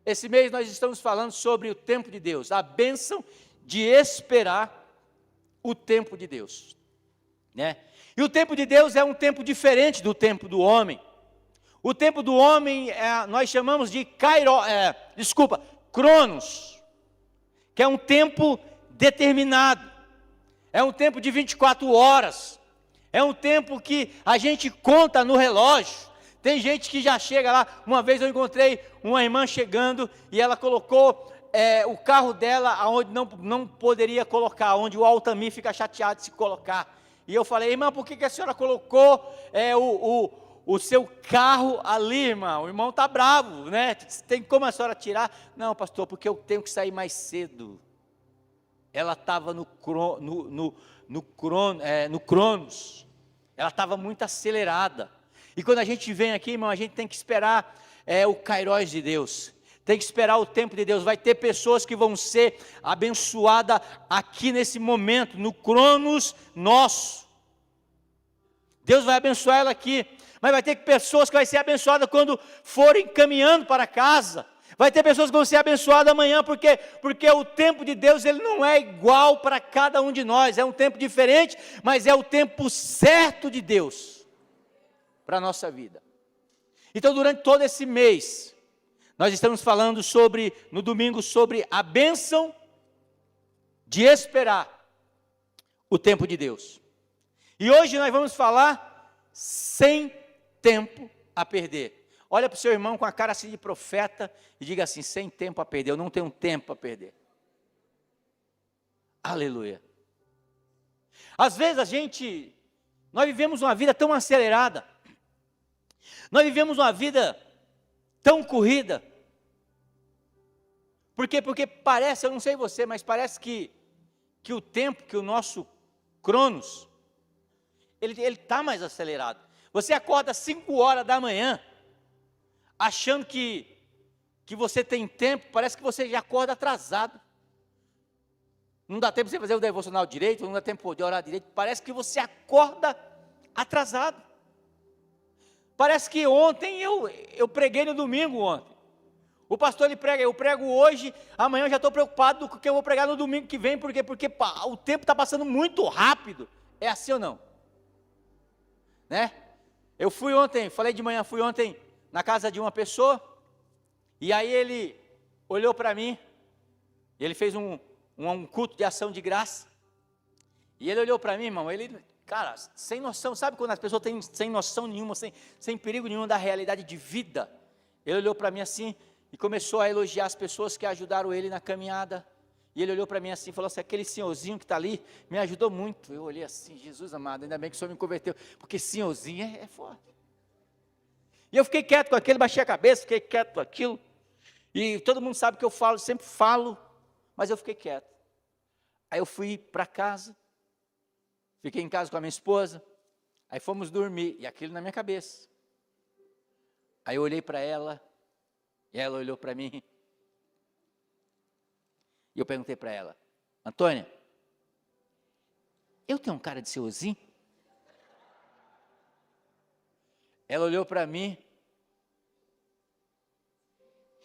Esse mês nós estamos falando sobre o tempo de Deus, a bênção de esperar o tempo de Deus, né? E o tempo de Deus é um tempo diferente do tempo do homem. O tempo do homem nós chamamos de Cronos, que é um tempo determinado, é um tempo de 24 horas, é um tempo que a gente conta no relógio. Tem gente que já chega lá. Uma vez eu encontrei uma irmã chegando e ela colocou o carro dela onde não poderia colocar, onde o Altamir fica chateado de se colocar. E eu falei: irmã, por que a senhora colocou o seu carro ali, irmão? O irmão está bravo, né? Tem como a senhora tirar? Não, pastor, porque eu tenho que sair mais cedo. Ela estava no Cronos, ela estava muito acelerada. E quando a gente vem aqui, irmão, a gente tem que esperar o Kairós de Deus, tem que esperar o tempo de Deus. Vai ter pessoas que vão ser abençoadas aqui nesse momento, no Cronos nosso. Deus vai abençoar ela aqui, mas vai ter pessoas que vão ser abençoadas quando forem caminhando para casa. Vai ter pessoas que vão ser abençoadas amanhã, porque o tempo de Deus ele não é igual para cada um de nós, é um tempo diferente, mas é o tempo certo de Deus para a nossa vida. Então, durante todo esse mês, nós estamos falando no domingo, sobre a bênção de esperar o tempo de Deus. E hoje nós vamos falar sem tempo a perder. Olha para o seu irmão com a cara assim de profeta e diga assim: sem tempo a perder, eu não tenho tempo a perder. Aleluia. Às vezes nós vivemos uma vida tão acelerada, nós vivemos uma vida tão corrida. Por quê? Porque parece, eu não sei você, mas parece que o tempo, que o nosso Cronos, ele está mais acelerado. Você acorda às 5 horas da manhã, achando que você tem tempo, parece que você já acorda atrasado. Não dá tempo de você fazer o devocional direito, não dá tempo de orar direito, parece que você acorda atrasado. Parece que ontem eu preguei no domingo ontem. O pastor ele prega, eu prego hoje, amanhã eu já estou preocupado com o que eu vou pregar no domingo que vem, porque o tempo está passando muito rápido. É assim ou não? Né? Eu fui ontem na casa de uma pessoa, e aí ele olhou para mim, e ele fez um culto de ação de graça, e ele olhou para mim, irmão, cara, sem noção, sabe quando as pessoas têm sem noção nenhuma, sem perigo nenhum da realidade de vida? Ele olhou para mim assim, e começou a elogiar as pessoas que ajudaram ele na caminhada, e ele olhou para mim assim, e falou assim: aquele senhorzinho que está ali, me ajudou muito. Eu olhei assim: Jesus amado, ainda bem que o senhor me converteu, porque senhorzinho é forte. E eu fiquei quieto com aquilo, baixei a cabeça, fiquei quieto com aquilo, e todo mundo sabe que eu falo, sempre falo, mas eu fiquei quieto. Aí eu fui para casa, fiquei em casa com a minha esposa, aí fomos dormir, e aquilo na minha cabeça. Aí eu olhei para ela, e ela olhou para mim, e eu perguntei para ela: Antônia, eu tenho um cara de senhorzinho? Ela olhou para mim,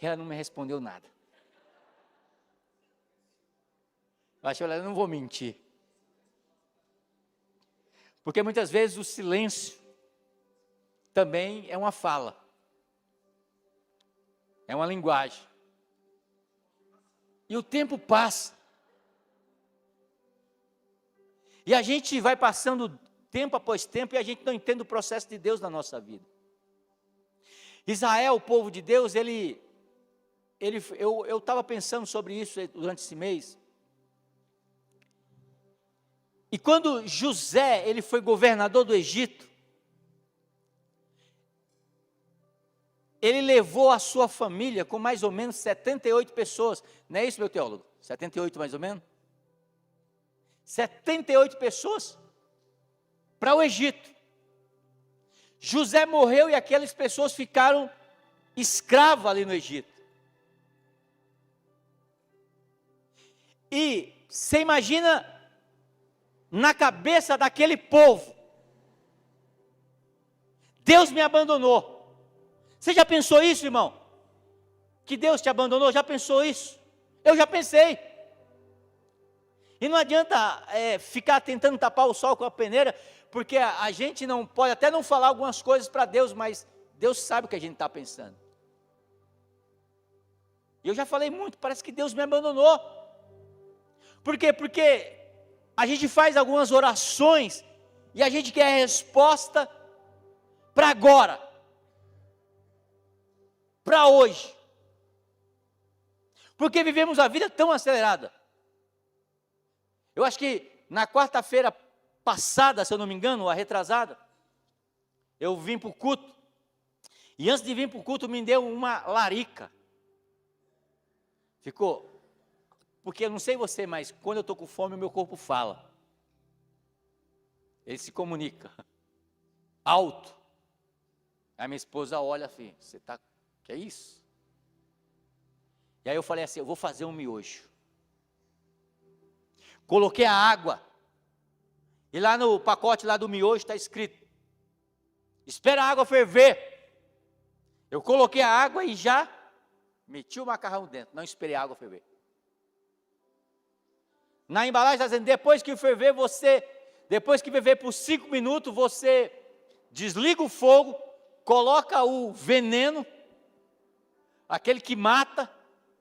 e ela não me respondeu nada. Eu achei, eu não vou mentir. Porque muitas vezes o silêncio também é uma fala, é uma linguagem. E o tempo passa. E a gente vai passando tempo após tempo e a gente não entende o processo de Deus na nossa vida. Israel, o povo de Deus, eu estava pensando sobre isso durante esse mês. E quando José, ele foi governador do Egito, ele levou a sua família com mais ou menos 78 pessoas. Não é isso, meu teólogo? 78 mais ou menos? 78 pessoas para o Egito. José morreu e aquelas pessoas ficaram escravas ali no Egito. E você imagina na cabeça daquele povo: Deus me abandonou. Você já pensou isso, irmão? que Deus te abandonou? Já pensou isso? Eu já pensei. E não adianta ficar tentando tapar o sol com a peneira, porque a gente não pode até não falar algumas coisas para Deus, mas Deus sabe o que a gente está pensando. E eu já falei muito, parece que Deus me abandonou. Por quê? Porque a gente faz algumas orações e a gente quer a resposta para agora, para hoje. Porque vivemos a vida tão acelerada. Eu acho que na quarta-feira passada, se eu não me engano, a retrasada, eu vim para o culto. E antes de vir para o culto, me deu uma larica. Ficou. Porque eu não sei você, mas quando eu estou com fome, o meu corpo fala. Ele se comunica. Alto. Aí minha esposa olha assim, você está, que é isso? E aí eu falei assim, eu vou fazer um miojo. Coloquei a água. E lá no pacote lá do miojo está escrito, espera a água ferver. Eu coloquei a água e já meti o macarrão dentro, não esperei a água ferver. Na embalagem está dizendo, depois que ferver por 5 minutos, você desliga o fogo, coloca o veneno, aquele que mata,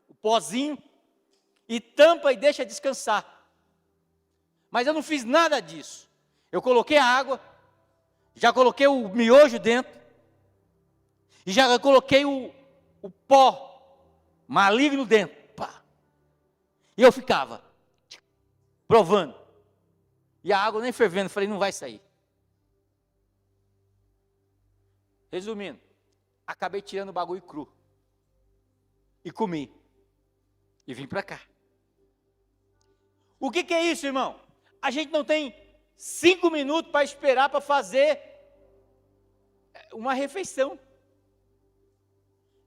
o pozinho, e tampa e deixa descansar. Mas eu não fiz nada disso. Eu coloquei a água, já coloquei o miojo dentro, e já coloquei o pó maligno dentro. Pá. E eu ficava provando. E a água nem fervendo, falei, não vai sair. Resumindo, acabei tirando o bagulho cru. E comi. E vim para cá. O que é isso, irmão? A gente não tem 5 minutos para esperar para fazer uma refeição.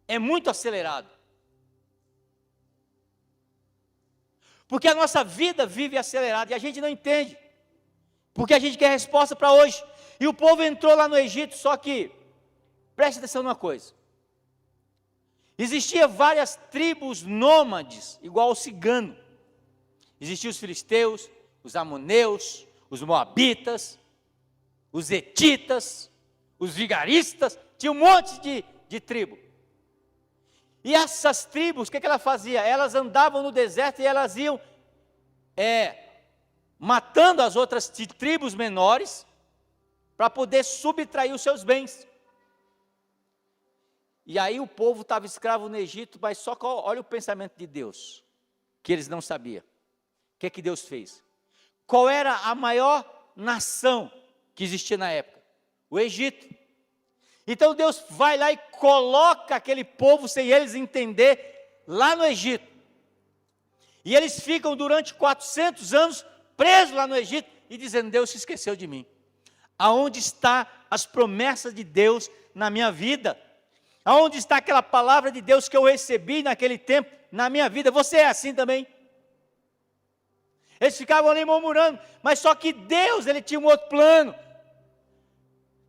É muito acelerado. Porque a nossa vida vive acelerada e a gente não entende. Porque a gente quer resposta para hoje. E o povo entrou lá no Egito, só que, preste atenção numa coisa. Existiam várias tribos nômades, igual ao cigano. Existiam os filisteus, os amoneus, os moabitas, os hetitas, os vigaristas, tinha um monte de tribo. E essas tribos, o que elas faziam? Elas andavam no deserto e elas iam matando as outras tribos menores para poder subtrair os seus bens. E aí o povo estava escravo no Egito, mas só que olha o pensamento de Deus, que eles não sabiam. O que é que Deus fez? Qual era a maior nação que existia na época? O Egito. Então Deus vai lá e coloca aquele povo, sem eles entender, lá no Egito. E eles ficam durante 400 anos presos lá no Egito e dizendo, Deus se esqueceu de mim. Aonde estão as promessas de Deus na minha vida? Aonde está aquela palavra de Deus que eu recebi naquele tempo, na minha vida? Você é assim também? Eles ficavam ali murmurando, mas só que Deus, Ele tinha um outro plano.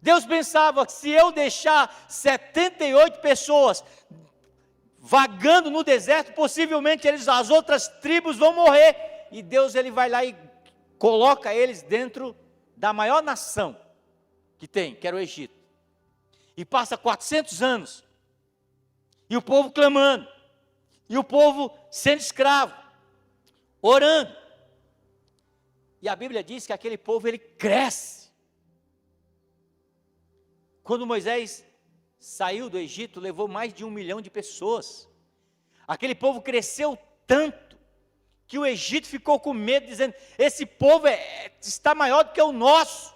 Deus pensava que se eu deixar 78 pessoas vagando no deserto, possivelmente as outras tribos vão morrer. E Deus, Ele vai lá e coloca eles dentro da maior nação que tem, que era o Egito. E passa 400 anos, e o povo clamando, e o povo sendo escravo, orando. E a Bíblia diz que aquele povo, ele cresce. Quando Moisés saiu do Egito, levou mais de 1 milhão de pessoas. Aquele povo cresceu tanto, que o Egito ficou com medo, dizendo, esse povo está maior do que o nosso.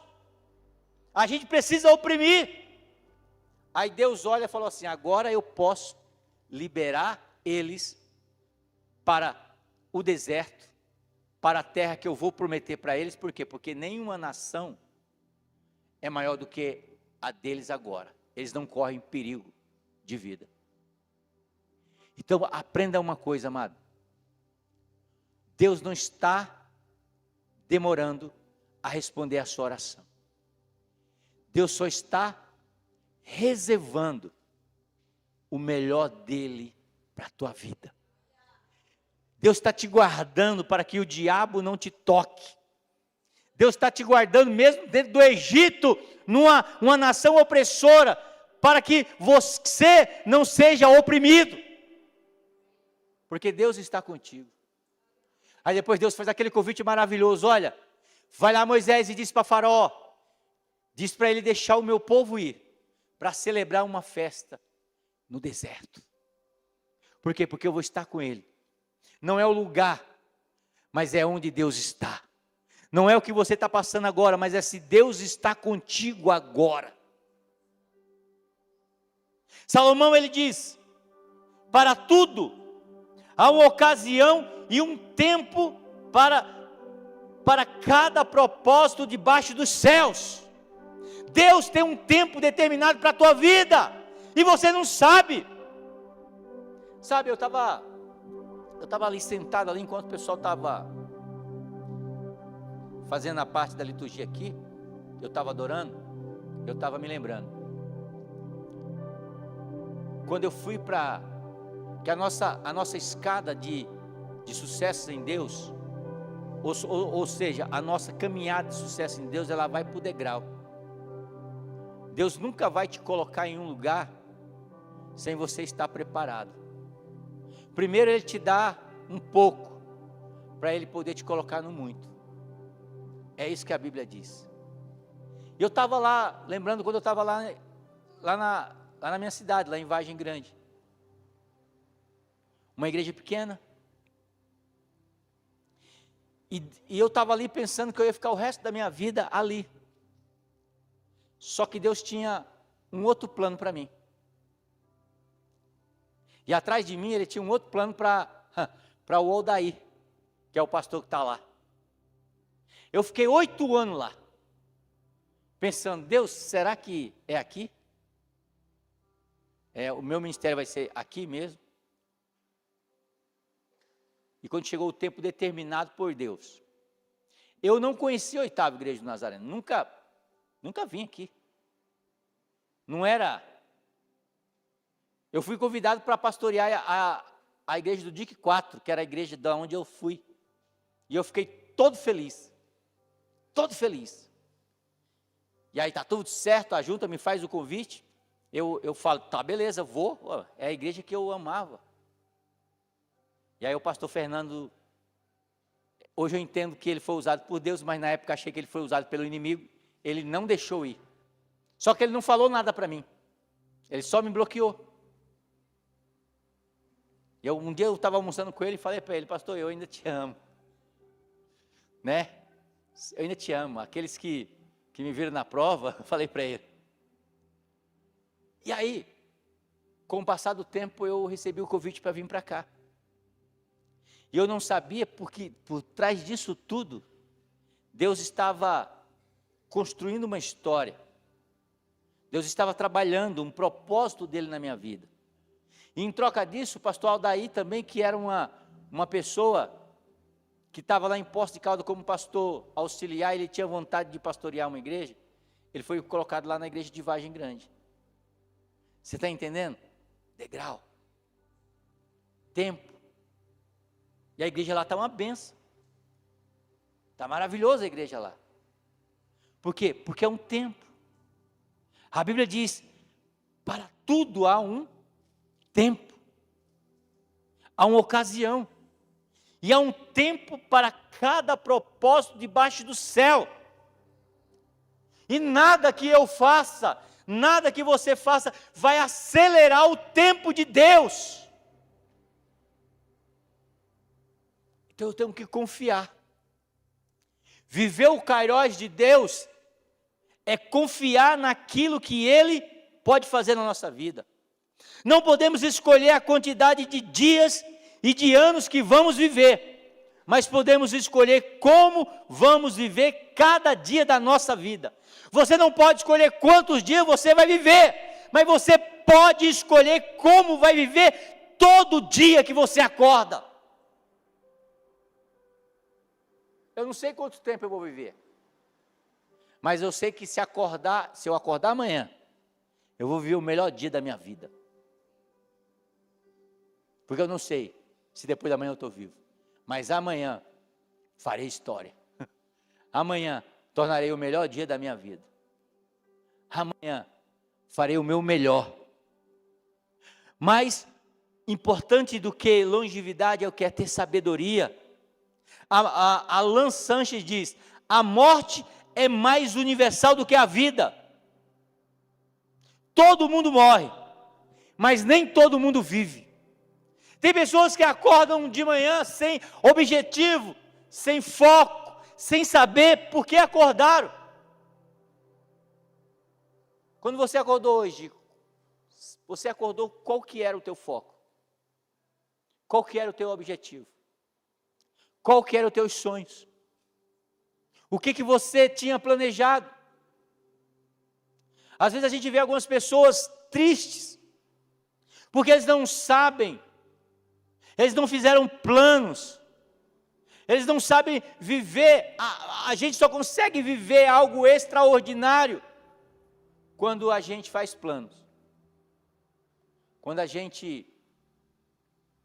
A gente precisa oprimir. Aí Deus olha e falou assim, agora eu posso liberar eles para o deserto, para a terra que eu vou prometer para eles. Por quê? Porque nenhuma nação é maior do que a deles agora. Eles não correm perigo de vida. Então aprenda uma coisa, amado. Deus não está demorando a responder a sua oração. Deus só está reservando o melhor dele para a tua vida. Deus está te guardando para que o diabo não te toque. Deus está te guardando mesmo dentro do Egito, uma nação opressora, para que você não seja oprimido. Porque Deus está contigo. Aí depois Deus faz aquele convite maravilhoso, olha, vai lá Moisés e diz para Faraó, diz para ele deixar o meu povo ir, para celebrar uma festa no deserto. Por quê? Porque eu vou estar com ele. Não é o lugar, mas é onde Deus está. Não é o que você está passando agora, mas é se Deus está contigo agora. Salomão ele diz, para tudo há uma ocasião e um tempo para cada propósito debaixo dos céus. Deus tem um tempo determinado para a tua vida, e você não sabe. Sabe, eu estava ali sentado ali, enquanto o pessoal estava fazendo a parte da liturgia aqui, eu estava adorando, eu estava me lembrando, quando eu fui para, que a nossa escada de sucesso em Deus, ou seja, a nossa caminhada de sucesso em Deus, ela vai para o degrau. Deus nunca vai te colocar em um lugar sem você estar preparado. Primeiro Ele te dá um pouco, para Ele poder te colocar no muito. É isso que a Bíblia diz. Eu estava lá, lembrando quando eu estava lá na minha cidade, lá em Vargem Grande. Uma igreja pequena. E eu estava ali pensando que eu ia ficar o resto da minha vida ali. Só que Deus tinha um outro plano para mim. E atrás de mim Ele tinha um outro plano para o Odaí, que é o pastor que está lá. Eu fiquei 8 anos lá, pensando, Deus, será que é aqui? O meu ministério vai ser aqui mesmo? E quando chegou o tempo determinado por Deus, eu não conhecia a 8ª Igreja do Nazareno, nunca vim aqui. Não era. Eu fui convidado para pastorear a igreja do DIC 4, que era a igreja de onde eu fui. E eu fiquei todo feliz. Todo feliz. E aí está tudo certo, a junta me faz o convite. Eu falo, tá, beleza, vou. É a igreja que eu amava. E aí o pastor Fernando, hoje eu entendo que ele foi usado por Deus, mas na época achei que ele foi usado pelo inimigo. Ele não deixou ir. Só que ele não falou nada para mim. Ele só me bloqueou. Um dia eu estava almoçando com ele e falei para ele, pastor, eu ainda te amo. Né? Eu ainda te amo. Aqueles que me viram na prova, eu falei para ele. E aí, com o passar do tempo, eu recebi o convite para vir para cá. E eu não sabia, porque por trás disso tudo, Deus estava construindo uma história. Deus estava trabalhando um propósito dele na minha vida. E em troca disso, o pastor Aldaí também, que era uma pessoa que estava lá em Poços de Caldas como pastor auxiliar, ele tinha vontade de pastorear uma igreja, ele foi colocado lá na igreja de Vargem Grande. Você está entendendo? Degrau. Tempo. E a igreja lá está uma benção. Está maravilhosa a igreja lá. Por quê? Porque é um tempo. A Bíblia diz, para tudo há um tempo. Há uma ocasião. E há um tempo para cada propósito debaixo do céu. E nada que eu faça, nada que você faça, vai acelerar o tempo de Deus. Então eu tenho que confiar. Viver o Kairós de Deus é confiar naquilo que Ele pode fazer na nossa vida. Não podemos escolher a quantidade de dias e de anos que vamos viver, mas podemos escolher como vamos viver cada dia da nossa vida. Você não pode escolher quantos dias você vai viver, mas você pode escolher como vai viver todo dia que você acorda. Eu não sei quanto tempo eu vou viver, mas eu sei que se eu acordar amanhã, eu vou viver o melhor dia da minha vida. Porque eu não sei se depois da manhã eu estou vivo. Mas amanhã farei história. Amanhã tornarei o melhor dia da minha vida. Amanhã farei o meu melhor. Mais importante do que longevidade é o que é ter sabedoria. Alan Sanches diz: a morte é mais universal do que a vida. Todo mundo morre, mas nem todo mundo vive. Tem pessoas que acordam de manhã sem objetivo, sem foco, sem saber por que acordaram. Quando você acordou hoje, você acordou, qual que era o teu foco? Qual que era o teu objetivo? Qual que eram os teus sonhos? O que você tinha planejado? Às vezes a gente vê algumas pessoas tristes, porque eles não sabem, eles não fizeram planos, eles não sabem viver, a gente só consegue viver algo extraordinário quando a gente faz planos, quando a gente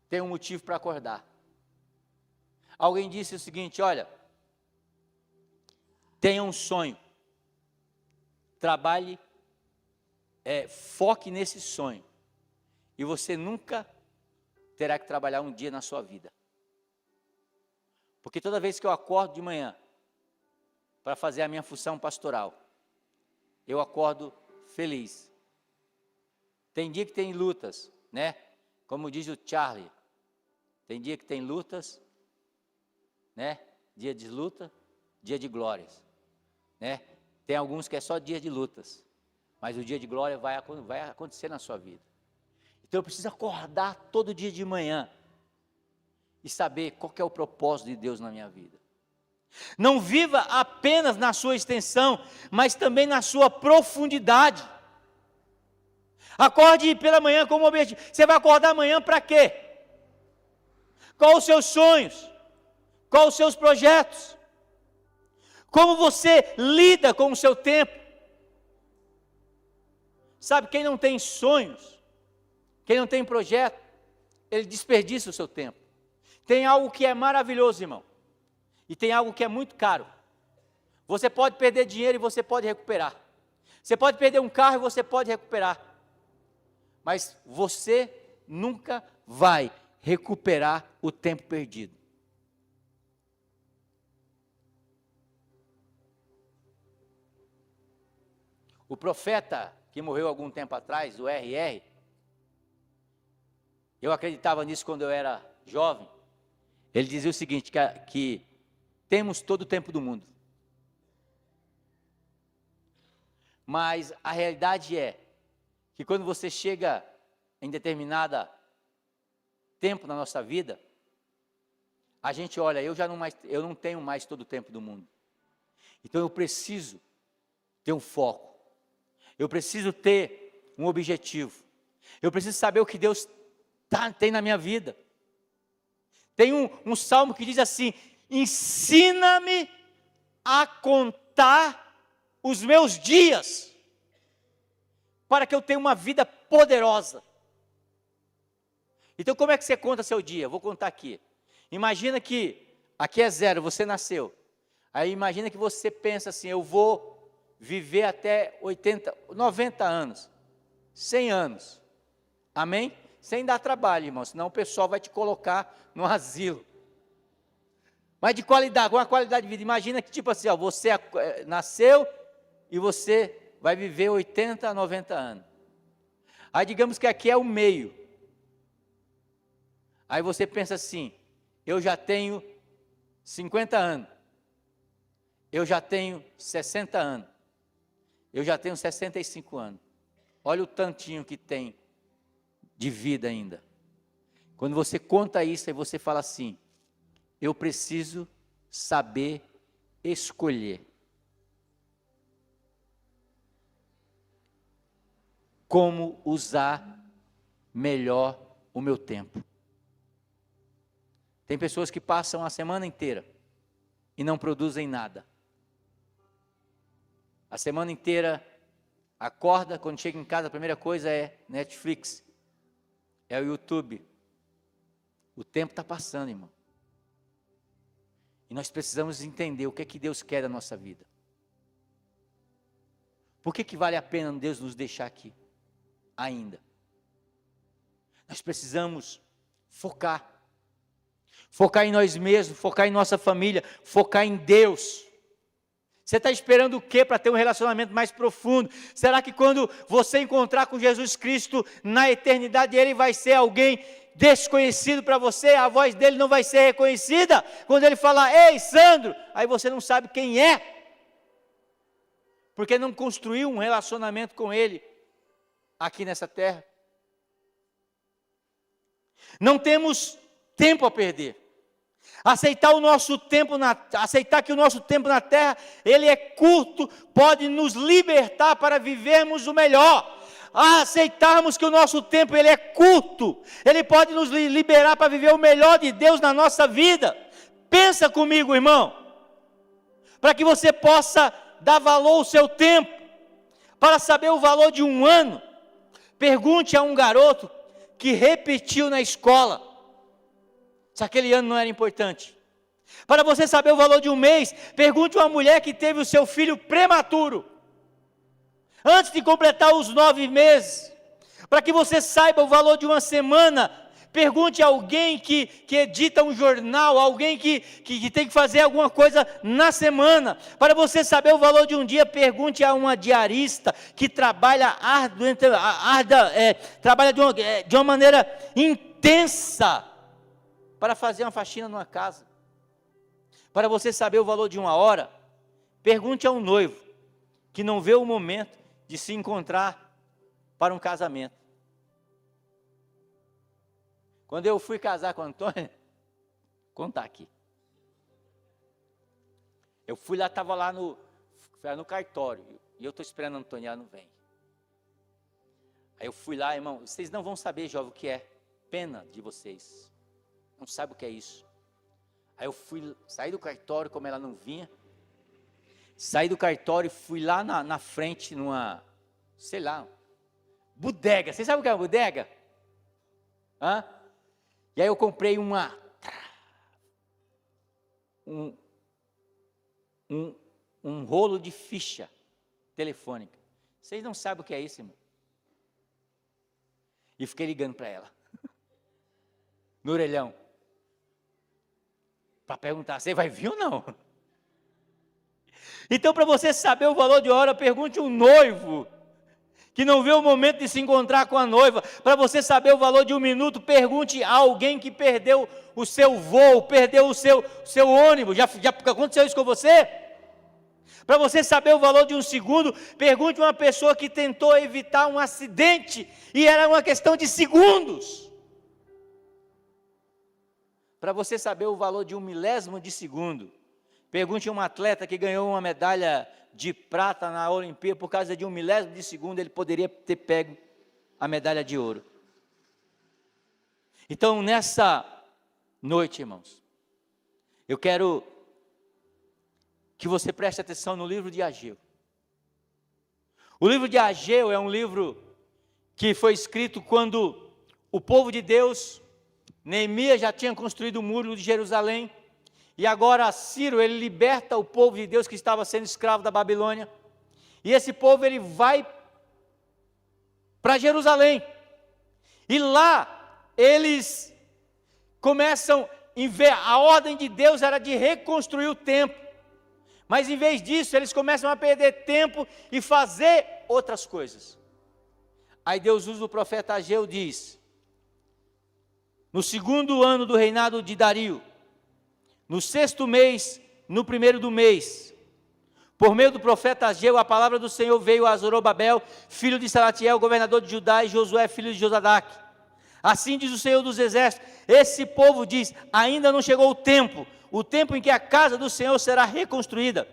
tem um motivo para acordar. Alguém disse o seguinte: olha, tenha um sonho, trabalhe, foque nesse sonho, e você nunca terá que trabalhar um dia na sua vida. Porque toda vez que eu acordo de manhã para fazer a minha função pastoral, eu acordo feliz. Tem dia que tem lutas, né? Como diz o Charlie, tem dia que tem lutas, né? Dia de luta, dia de glórias, né? Tem alguns que é só dia de lutas, mas o dia de glória vai acontecer na sua vida. Então eu preciso acordar todo dia de manhã e saber qual que é o propósito de Deus na minha vida. Não viva apenas na sua extensão, mas também na sua profundidade. Acorde pela manhã como objetivo. Você vai acordar amanhã para quê? Quais os seus sonhos? Quais os seus projetos? Como você lida com o seu tempo? Sabe, quem não tem sonhos, quem não tem projeto, ele desperdiça o seu tempo. Tem algo que é maravilhoso, irmão, e tem algo que é muito caro. Você pode perder dinheiro e você pode recuperar. Você pode perder um carro e você pode recuperar. Mas você nunca vai recuperar o tempo perdido. O profeta que morreu algum tempo atrás, o R.R., eu acreditava nisso quando eu era jovem. Ele dizia o seguinte, que temos todo o tempo do mundo. Mas a realidade é que quando você chega em determinada tempo na nossa vida, a gente olha, eu não tenho mais todo o tempo do mundo. Então eu preciso ter um foco. Eu preciso ter um objetivo. Eu preciso saber o que Deus tem na minha vida. Tem um salmo que diz assim: ensina-me a contar os meus dias, para que eu tenha uma vida poderosa. Então como é que você conta seu dia? Vou contar aqui. Imagina que, aqui é 0, você nasceu. Aí imagina que você pensa assim: eu vou viver até 80, 90 anos, 100 anos. Amém? Sem dar trabalho, irmão, senão o pessoal vai te colocar no asilo. Mas de qualidade, com a qualidade de vida. Imagina que tipo assim, ó, você nasceu e você vai viver 80 a 90 anos. Aí digamos que aqui é o meio. Aí você pensa assim: eu já tenho 50 anos. Eu já tenho 60 anos. Eu já tenho 65 anos. Olha o tantinho que tem de vida ainda. Quando você conta isso, aí você fala assim: eu preciso saber escolher. Como usar melhor o meu tempo. Tem pessoas que passam a semana inteira e não produzem nada. A semana inteira acorda, quando chega em casa a primeira coisa é Netflix, é o YouTube, O tempo está passando, irmão. E nós precisamos entender o que é que Deus quer da nossa vida. Por que vale a pena Deus nos deixar aqui ainda? Nós precisamos focar. Focar em nós mesmos, focar em nossa família, focar em Deus. Você está esperando o quê para ter um relacionamento mais profundo? Será que quando você encontrar com Jesus Cristo na eternidade, Ele vai ser alguém desconhecido para você? A voz dele não vai ser reconhecida? Quando Ele falar, ei, Sandro, aí você não sabe quem é. Porque não construiu um relacionamento com Ele aqui nessa terra. Não temos tempo a perder. Aceitar que o nosso tempo na terra, ele é curto, pode nos libertar para vivermos o melhor. Aceitarmos que o nosso tempo ele é curto, ele pode nos liberar para viver o melhor de Deus na nossa vida. Pensa comigo, irmão, para que você possa dar valor ao seu tempo, para saber o valor de um ano. Pergunte a um garoto que repetiu na escola se aquele ano não era importante. Para você saber o valor de um mês, pergunte a uma mulher que teve o seu filho prematuro, antes de completar os 9 meses. Para que você saiba o valor de uma semana, pergunte a alguém que edita um jornal, alguém que tem que fazer alguma coisa na semana. Para você saber o valor de um dia, pergunte a uma diarista que trabalha trabalha de uma maneira intensa para fazer uma faxina numa casa. Para você saber o valor de uma hora, pergunte a um noivo que não vê o momento de se encontrar para um casamento. Quando eu fui casar com a Antônia, vou contar aqui. Eu fui lá, estava lá no cartório, e eu estou esperando a Antônia, ela não vem. Aí eu fui lá, irmão, vocês não vão saber, jovem, o que é pena de vocês. Não sabe o que é isso. Aí eu saí do cartório, como ela não vinha. Saí do cartório e fui lá na frente, numa, sei lá, bodega. Vocês sabem o que é uma bodega? Hã? E aí eu comprei um rolo de ficha telefônica. Vocês não sabem o que é isso, irmão. E fiquei ligando para ela. No orelhão. Para perguntar, você vai vir ou não? Então, para você saber o valor de hora, pergunte um noivo que não vê o momento de se encontrar com a noiva. Para você saber o valor de um minuto, pergunte a alguém que perdeu o seu voo, perdeu o seu ônibus. Já aconteceu isso com você? Para você saber o valor de um segundo, pergunte a uma pessoa que tentou evitar um acidente e era uma questão de segundos. Para você saber o valor de um milésimo de segundo, pergunte a um atleta que ganhou uma medalha de prata na Olimpíada, por causa de um milésimo de segundo, ele poderia ter pego a medalha de ouro. Então, nessa noite, irmãos, eu quero que você preste atenção no livro de Ageu. O livro de Ageu é um livro que foi escrito quando o povo de Deus, Neemias já tinha construído o muro de Jerusalém, e agora Ciro, ele liberta o povo de Deus que estava sendo escravo da Babilônia, e esse povo ele vai para Jerusalém, e lá eles começam a ver, a ordem de Deus era de reconstruir o templo, mas em vez disso eles começam a perder tempo e fazer outras coisas. Aí Deus usa o profeta Ageu e diz: no 2º ano do reinado de Dario, no 6º mês, no 1º do mês, por meio do profeta Ageu, a palavra do Senhor veio a Zorobabel, filho de Salatiel, governador de Judá, e Josué, filho de Josadaque. Assim diz o Senhor dos Exércitos: esse povo diz, ainda não chegou o tempo em que a casa do Senhor será reconstruída.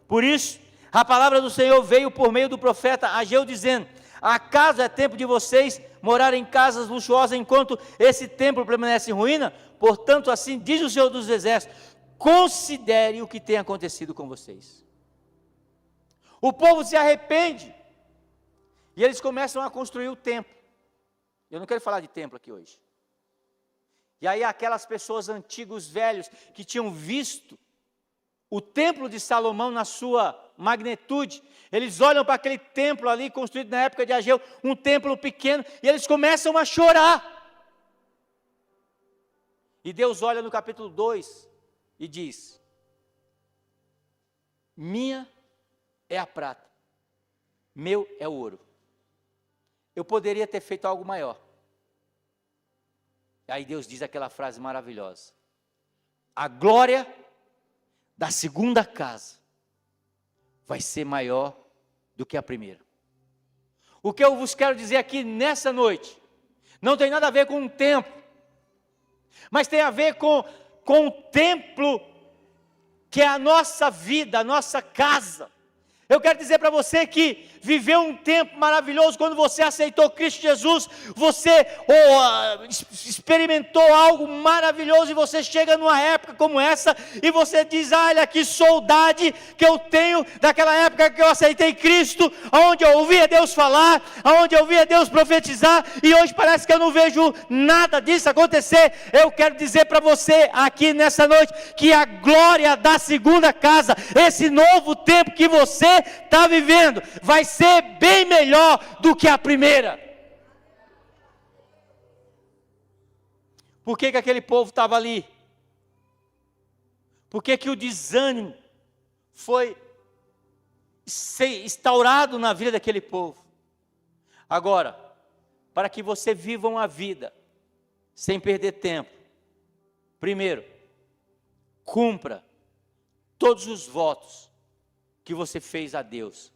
Por isso, a palavra do Senhor veio por meio do profeta Ageu, dizendo: acaso é tempo de vocês morar em casas luxuosas, enquanto esse templo permanece em ruína? Portanto, assim diz o Senhor dos Exércitos: considere o que tem acontecido com vocês. O povo se arrepende, e eles começam a construir o templo. Eu não quero falar de templo aqui hoje. E aí aquelas pessoas antigos, velhos, que tinham visto o templo de Salomão na sua magnitude, eles olham para aquele templo ali, construído na época de Ageu, um templo pequeno, e eles começam a chorar. E Deus olha no capítulo 2 e diz: minha é a prata, meu é o ouro. Eu poderia ter feito algo maior. Aí Deus diz aquela frase maravilhosa: a glória da segunda casa vai ser maior do que a primeira. O que eu vos quero dizer aqui nessa noite, não tem nada a ver com um templo, mas tem a ver com o templo que é a nossa vida, a nossa casa. Eu quero dizer para você que viveu um tempo maravilhoso quando você aceitou Cristo Jesus, você experimentou algo maravilhoso e você chega numa época como essa e você diz: olha que saudade que eu tenho daquela época que eu aceitei Cristo, onde eu ouvia Deus falar, onde eu ouvia Deus profetizar, e hoje parece que eu não vejo nada disso acontecer. Eu quero dizer para você aqui nessa noite que a glória da segunda casa, esse novo tempo que você está vivendo, vai ser bem melhor do que a primeira. Por que aquele povo estava ali? Por que o desânimo foi instaurado na vida daquele povo? Agora, para que você viva uma vida sem perder tempo, primeiro, cumpra todos os votos que você fez a Deus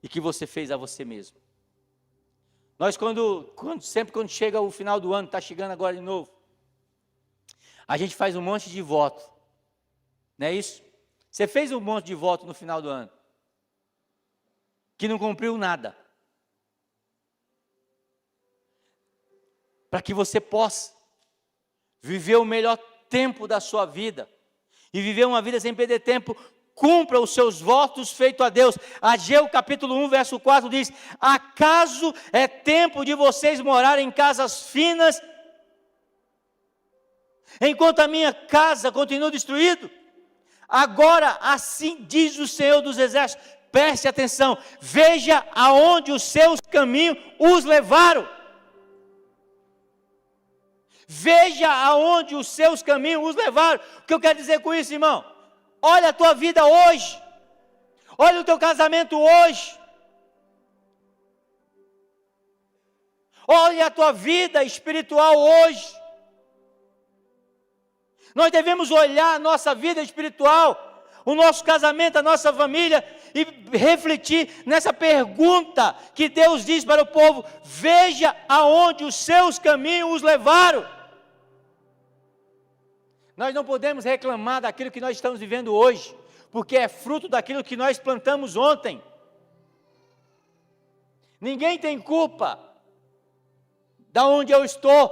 e que você fez a você mesmo. Nós sempre quando chega o final do ano, está chegando agora de novo, a gente faz um monte de voto, não é isso? Você fez um monte de voto no final do ano, que não cumpriu nada, para que você possa viver o melhor tempo da sua vida, e viver uma vida sem perder tempo, cumpra os seus votos feitos a Deus. Ageu capítulo 1, verso 4 diz: acaso é tempo de vocês morarem em casas finas, enquanto a minha casa continua destruída? Agora assim diz o Senhor dos Exércitos, preste atenção, veja aonde os seus caminhos os levaram. Veja aonde os seus caminhos os levaram. O que eu quero dizer com isso, irmão? Olha a tua vida hoje, olha o teu casamento hoje, olha a tua vida espiritual hoje. Nós devemos olhar a nossa vida espiritual, o nosso casamento, a nossa família, e refletir nessa pergunta que Deus diz para o povo: veja aonde os seus caminhos os levaram. Nós não podemos reclamar daquilo que nós estamos vivendo hoje, porque é fruto daquilo que nós plantamos ontem. Ninguém tem culpa da onde eu estou.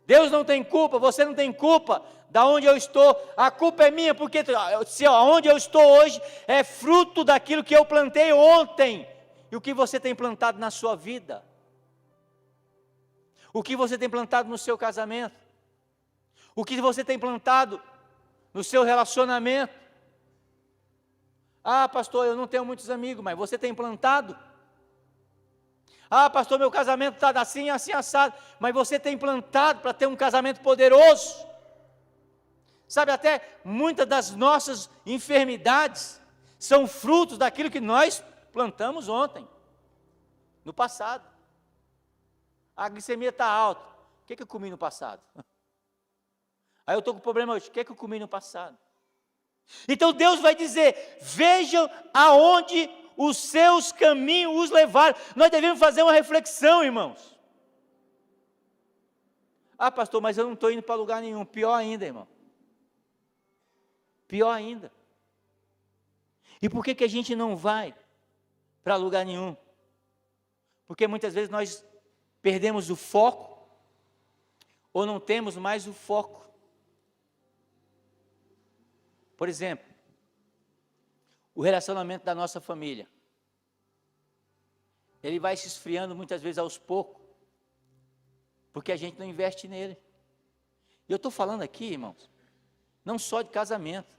Deus não tem culpa, você não tem culpa da onde eu estou. A culpa é minha, porque onde eu estou hoje é fruto daquilo que eu plantei ontem. E o que você tem plantado na sua vida? O que você tem plantado no seu casamento? O que você tem plantado no seu relacionamento? Ah, pastor, eu não tenho muitos amigos, mas você tem plantado? Ah, pastor, meu casamento está assim, assim, assado, mas você tem plantado para ter um casamento poderoso? Sabe, até muitas das nossas enfermidades são frutos daquilo que nós plantamos ontem, no passado. A glicemia está alta, o que eu comi no passado? Aí eu estou com problema hoje, o que eu comi no passado? Então Deus vai dizer: vejam aonde os seus caminhos os levaram. Nós devemos fazer uma reflexão, irmãos. Ah, pastor, mas eu não estou indo para lugar nenhum. Pior ainda, irmão. Pior ainda. E por que a gente não vai para lugar nenhum? Porque muitas vezes nós perdemos o foco, ou não temos mais o foco. Por exemplo, o relacionamento da nossa família, ele vai se esfriando muitas vezes aos poucos, porque a gente não investe nele. E eu estou falando aqui, irmãos, não só de casamento,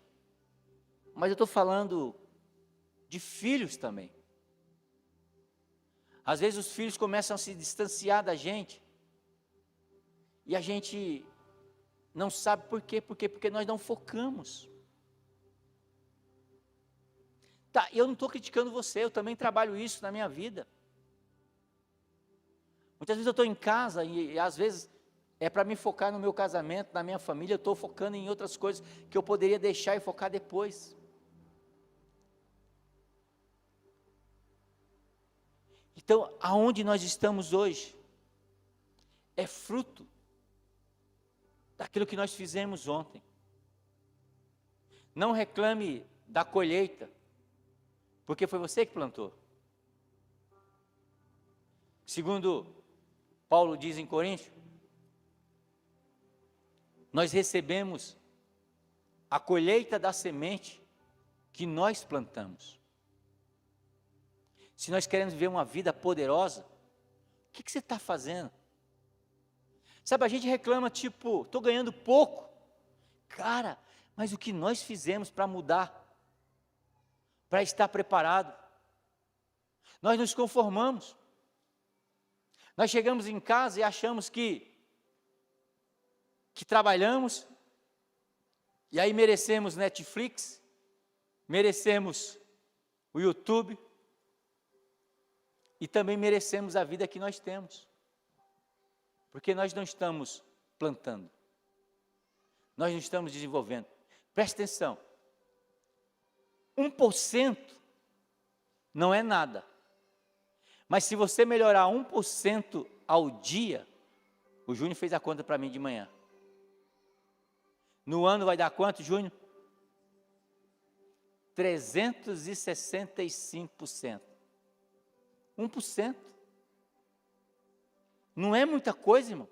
mas eu estou falando de filhos também. Às vezes os filhos começam a se distanciar da gente, e a gente não sabe por quê, porque nós não focamos. Tá, eu não estou criticando você, eu também trabalho isso na minha vida. Muitas vezes eu estou em casa e às vezes é para me focar no meu casamento, na minha família, eu estou focando em outras coisas que eu poderia deixar e focar depois. Então, aonde nós estamos hoje é fruto daquilo que nós fizemos ontem. Não reclame da colheita, porque foi você que plantou. Segundo Paulo diz em Coríntios, nós recebemos a colheita da semente que nós plantamos. Se nós queremos viver uma vida poderosa, o que você está fazendo? Sabe, a gente reclama tipo, estou ganhando pouco. Cara, mas o que nós fizemos para mudar? Para estar preparado? Nós nos conformamos. Nós chegamos em casa e achamos que trabalhamos, e aí merecemos Netflix, merecemos o YouTube, e também merecemos a vida que nós temos, porque nós não estamos plantando, nós não estamos desenvolvendo. Presta atenção, 1% não é nada, mas se você melhorar 1% ao dia, o Júnior fez a conta para mim de manhã, no ano vai dar quanto, Júnior? 365%. 1%. Não é muita coisa, irmão.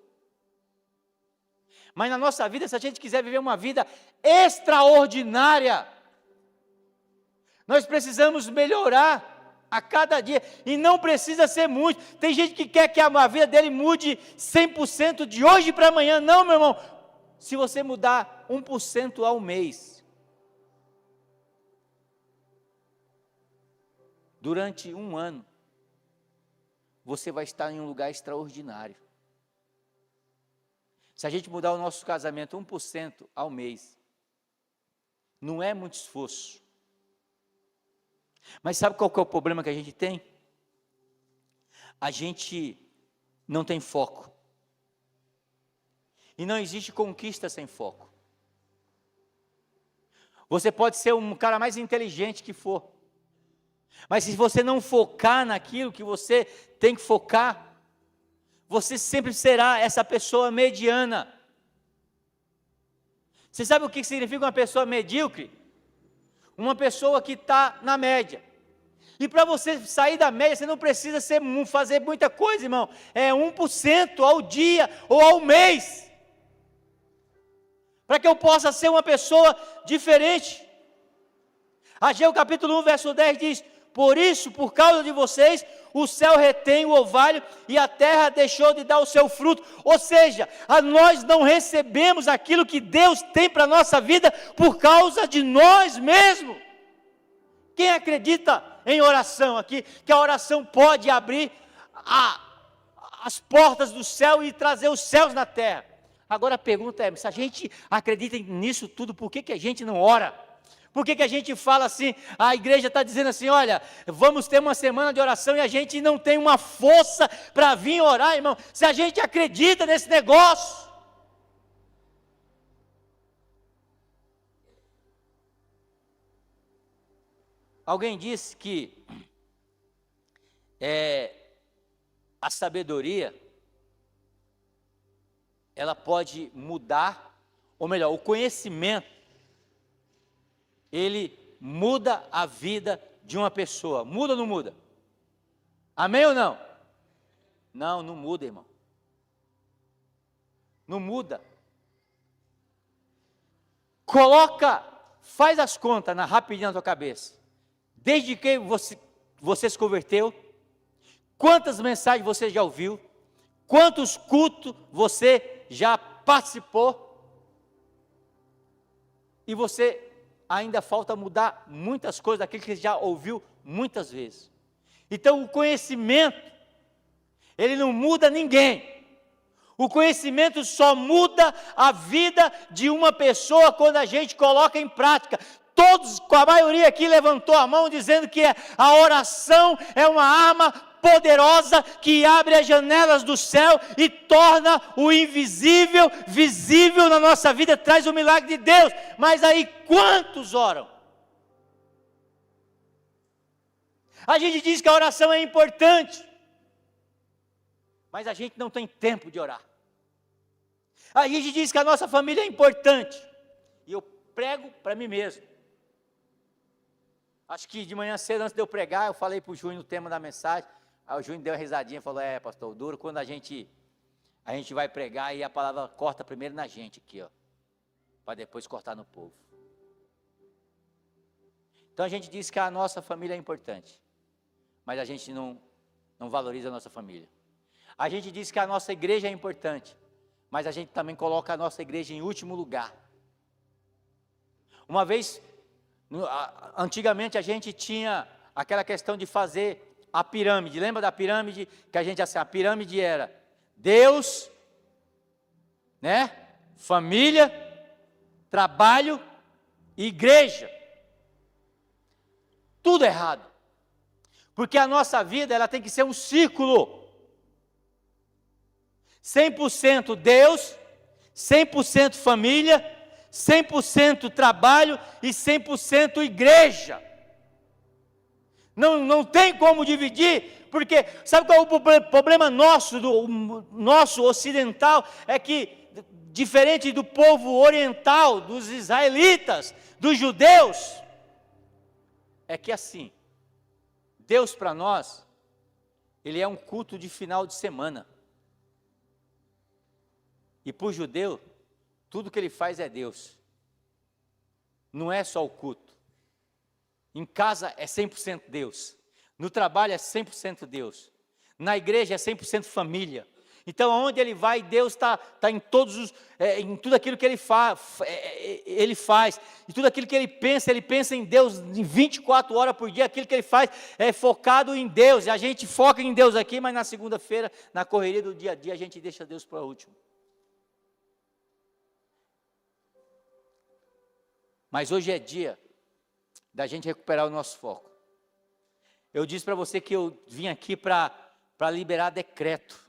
Mas na nossa vida, se a gente quiser viver uma vida extraordinária, nós precisamos melhorar a cada dia, e não precisa ser muito. Tem gente que quer que a vida dele mude 100% de hoje para amanhã. Não, meu irmão. Se você mudar 1% ao mês, durante um ano, você vai estar em um lugar extraordinário. Se a gente mudar o nosso casamento 1% ao mês, não é muito esforço. Mas sabe qual que é o problema que a gente tem? A gente não tem foco. E não existe conquista sem foco. Você pode ser um cara mais inteligente que for, mas se você não focar naquilo que você tem que focar, você sempre será essa pessoa mediana. Você sabe o que significa uma pessoa medíocre? Uma pessoa que está na média. E para você sair da média, você não precisa fazer muita coisa, irmão. É 1% ao dia ou ao mês. Para que eu possa ser uma pessoa diferente. Ageu capítulo 1, verso 10 diz: por isso, por causa de vocês, o céu retém o orvalho e a terra deixou de dar o seu fruto. Ou seja, nós não recebemos aquilo que Deus tem para a nossa vida por causa de nós mesmos. Quem acredita em oração aqui, que a oração pode abrir as portas do céu e trazer os céus na terra? Agora a pergunta é, se a gente acredita nisso tudo, por que a gente não ora? Por que a gente fala assim, a igreja está dizendo assim, olha, vamos ter uma semana de oração e a gente não tem uma força para vir orar, irmão? Se a gente acredita nesse negócio. Alguém disse que a sabedoria, ela pode mudar, ou melhor, o conhecimento, ele muda a vida de uma pessoa. Muda ou não muda? Amém ou não? Não, não muda, irmão. Não muda. Faz as contas rapidinho na tua cabeça. Desde que você se converteu, quantas mensagens você já ouviu? Quantos cultos você já participou? e você ainda falta mudar muitas coisas daquilo que você já ouviu muitas vezes. Então o conhecimento, ele não muda ninguém. O conhecimento só muda a vida de uma pessoa quando a gente coloca em prática. Todos, a maioria aqui levantou a mão dizendo que a oração é uma arma poderosa que abre as janelas do céu e torna o invisível visível na nossa vida, traz o milagre de Deus. Mas aí quantos oram? A gente diz que a oração é importante, mas a gente não tem tempo de orar. A gente diz que a nossa família é importante, e eu prego para mim mesmo. Acho que de manhã cedo, antes de eu pregar, eu falei para o Júnior o tema da mensagem. Aí o Júnior deu uma risadinha e falou: pastor, o duro quando a gente vai pregar e a palavra corta primeiro na gente aqui, ó, para depois cortar no povo. Então a gente diz que a nossa família é importante, mas a gente não valoriza a nossa família. A gente diz que a nossa igreja é importante, mas a gente também coloca a nossa igreja em último lugar. Uma vez, antigamente a gente tinha aquela questão de fazer a pirâmide. Lembra da pirâmide? Que a pirâmide era Deus, né? Família, trabalho e igreja. Tudo errado. Porque a nossa vida, ela tem que ser um círculo. 100% Deus, 100% família, 100% trabalho e 100% igreja. Não tem como dividir, porque sabe qual é o problema nosso, do nosso ocidental? É que, diferente do povo oriental, dos israelitas, dos judeus, é que assim, Deus para nós, ele é um culto de final de semana. E para o judeu, tudo que ele faz é Deus. Não é só o culto. Em casa é 100% Deus. No trabalho é 100% Deus. Na igreja é 100% família. Então, aonde ele vai, Deus está em em tudo aquilo que ele faz. E tudo aquilo que ele pensa em Deus em 24 horas por dia. Aquilo que ele faz é focado em Deus. E a gente foca em Deus aqui, mas na segunda-feira, na correria do dia a dia, a gente deixa Deus para o último. Mas hoje é dia da gente recuperar o nosso foco. Eu disse para você que eu vim aqui para liberar decreto.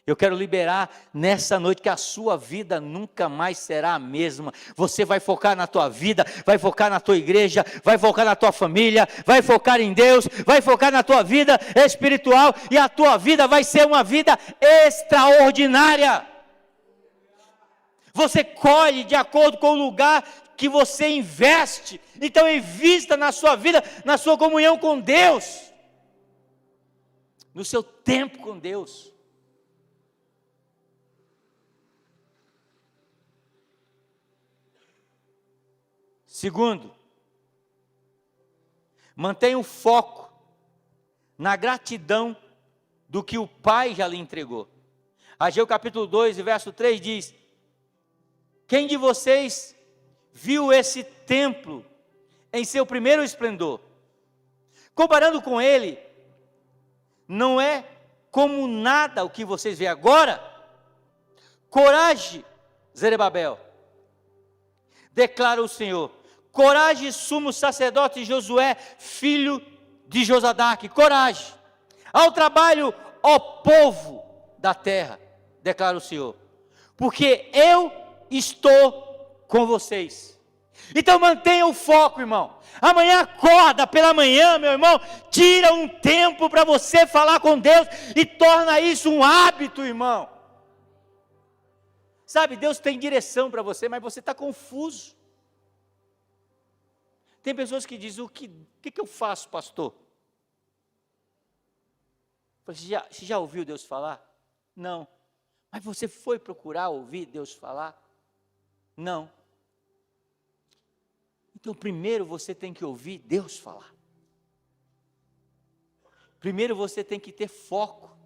Eu quero liberar nessa noite que a sua vida nunca mais será a mesma. Você vai focar na tua vida, vai focar na tua igreja, vai focar na tua família, vai focar em Deus, vai focar na tua vida espiritual e a tua vida vai ser uma vida extraordinária. Você colhe de acordo com o lugar que você investe. Então invista na sua vida, na sua comunhão com Deus, no seu tempo com Deus. Segundo, mantenha o foco na gratidão do que o Pai já lhe entregou. Ageu capítulo 2, verso 3 diz: quem de vocês viu esse templo em seu primeiro esplendor? Comparando com ele, não é como nada o que vocês veem agora? Coragem, Zerubabel, declara o Senhor. Coragem, sumo sacerdote Josué, filho de Josadaque. Coragem. Ao trabalho, ó povo da terra, declara o Senhor. Porque eu estou com vocês. Então mantenha o foco, irmão. Amanhã acorda pela manhã, meu irmão. Tira um tempo para você falar com Deus e torna isso um hábito, irmão. Sabe, Deus tem direção para você, mas você está confuso. Tem pessoas que dizem: o que eu faço, pastor? Você já ouviu Deus falar? Não. Mas você foi procurar ouvir Deus falar? Não. Então primeiro você tem que ouvir Deus falar. Primeiro você tem que ter foco.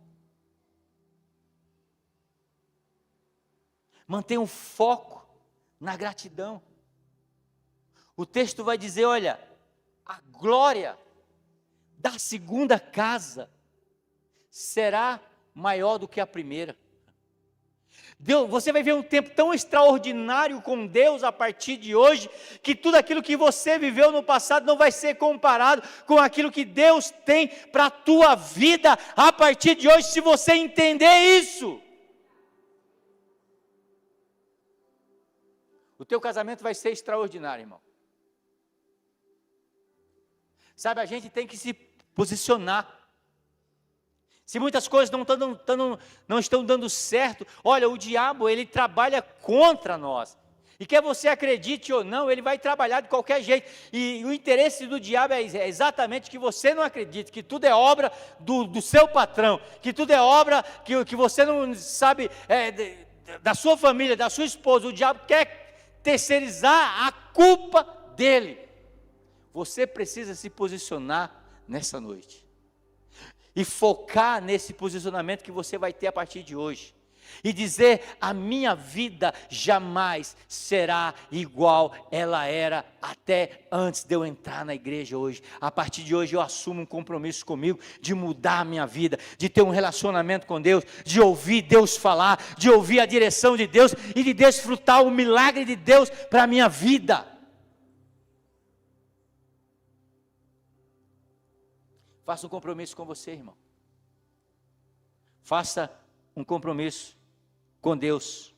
Mantenha um foco na gratidão. O texto vai dizer, olha, a glória da segunda casa será maior do que a primeira. Deus, você vai ver um tempo tão extraordinário com Deus a partir de hoje, que tudo aquilo que você viveu no passado não vai ser comparado com aquilo que Deus tem para a tua vida a partir de hoje, se você entender isso. O teu casamento vai ser extraordinário, irmão. Sabe, a gente tem que se posicionar. Se muitas coisas não estão dando certo, olha, o diabo, ele trabalha contra nós. E quer você acredite ou não, ele vai trabalhar de qualquer jeito. E o interesse do diabo é exatamente que você não acredite, que tudo é obra do seu patrão, que tudo é obra que você não sabe, da sua família, da sua esposa. O diabo quer terceirizar a culpa dele. Você precisa se posicionar nessa noite. E focar nesse posicionamento que você vai ter a partir de hoje. E dizer, a minha vida jamais será igual ela era até antes de eu entrar na igreja hoje. A partir de hoje eu assumo um compromisso comigo de mudar a minha vida, de ter um relacionamento com Deus, de ouvir Deus falar, de ouvir a direção de Deus e de desfrutar o milagre de Deus para a minha vida. Faça um compromisso com você, irmão. Faça um compromisso com Deus.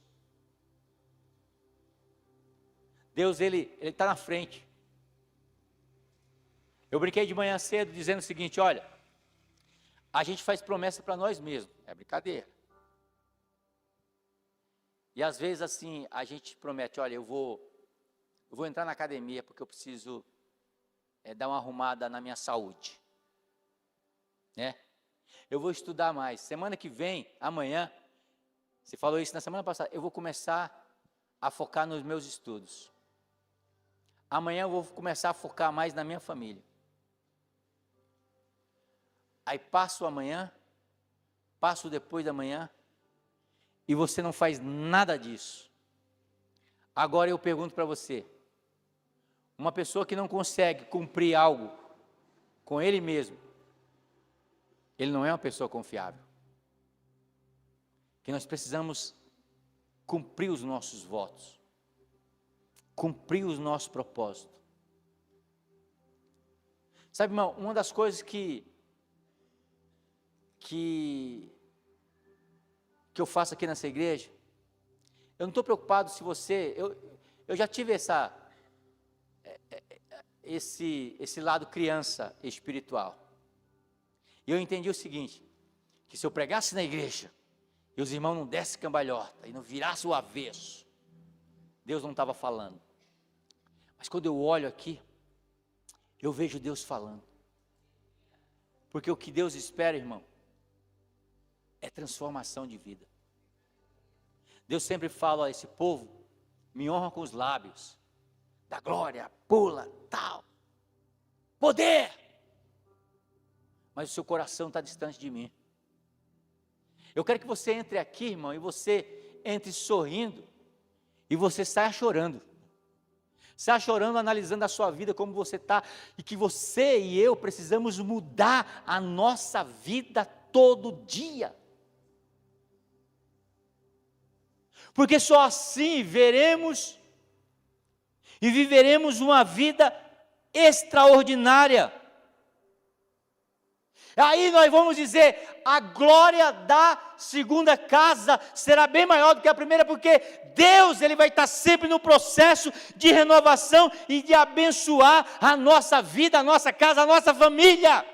Deus, Ele está na frente. Eu brinquei de manhã cedo dizendo o seguinte, olha, a gente faz promessa para nós mesmos, é brincadeira. E às vezes assim, a gente promete, olha, eu vou entrar na academia porque eu preciso dar uma arrumada na minha saúde. Né? Eu vou estudar mais. Semana que vem, amanhã, você falou isso na semana passada, eu vou começar a focar nos meus estudos. Amanhã eu vou começar a focar mais na minha família. Aí passo amanhã, passo depois da manhã, e você não faz nada disso. Agora eu pergunto para você, uma pessoa que não consegue cumprir algo com ele mesmo, ele não é uma pessoa confiável. Que nós precisamos cumprir os nossos votos, cumprir os nossos propósitos. Sabe, irmão, uma das coisas que eu faço aqui nessa igreja, eu não estou preocupado se você, eu já tive esse lado criança espiritual. E eu entendi o seguinte, que se eu pregasse na igreja, e os irmãos não dessem cambalhota, e não virassem o avesso, Deus não estava falando. Mas quando eu olho aqui, eu vejo Deus falando. Porque o que Deus espera, irmão, é transformação de vida. Deus sempre fala a esse povo, me honra com os lábios, dá glória, pula, tal, poder. Mas o seu coração está distante de mim. Eu quero que você entre aqui, irmão, e você entre sorrindo, e você saia chorando. Saia chorando, analisando a sua vida, como você está, e que você e eu precisamos mudar a nossa vida todo dia. Porque só assim veremos e viveremos uma vida extraordinária. Aí nós vamos dizer, a glória da segunda casa será bem maior do que a primeira, porque Deus, Ele vai estar sempre no processo de renovação e de abençoar a nossa vida, a nossa casa, a nossa família.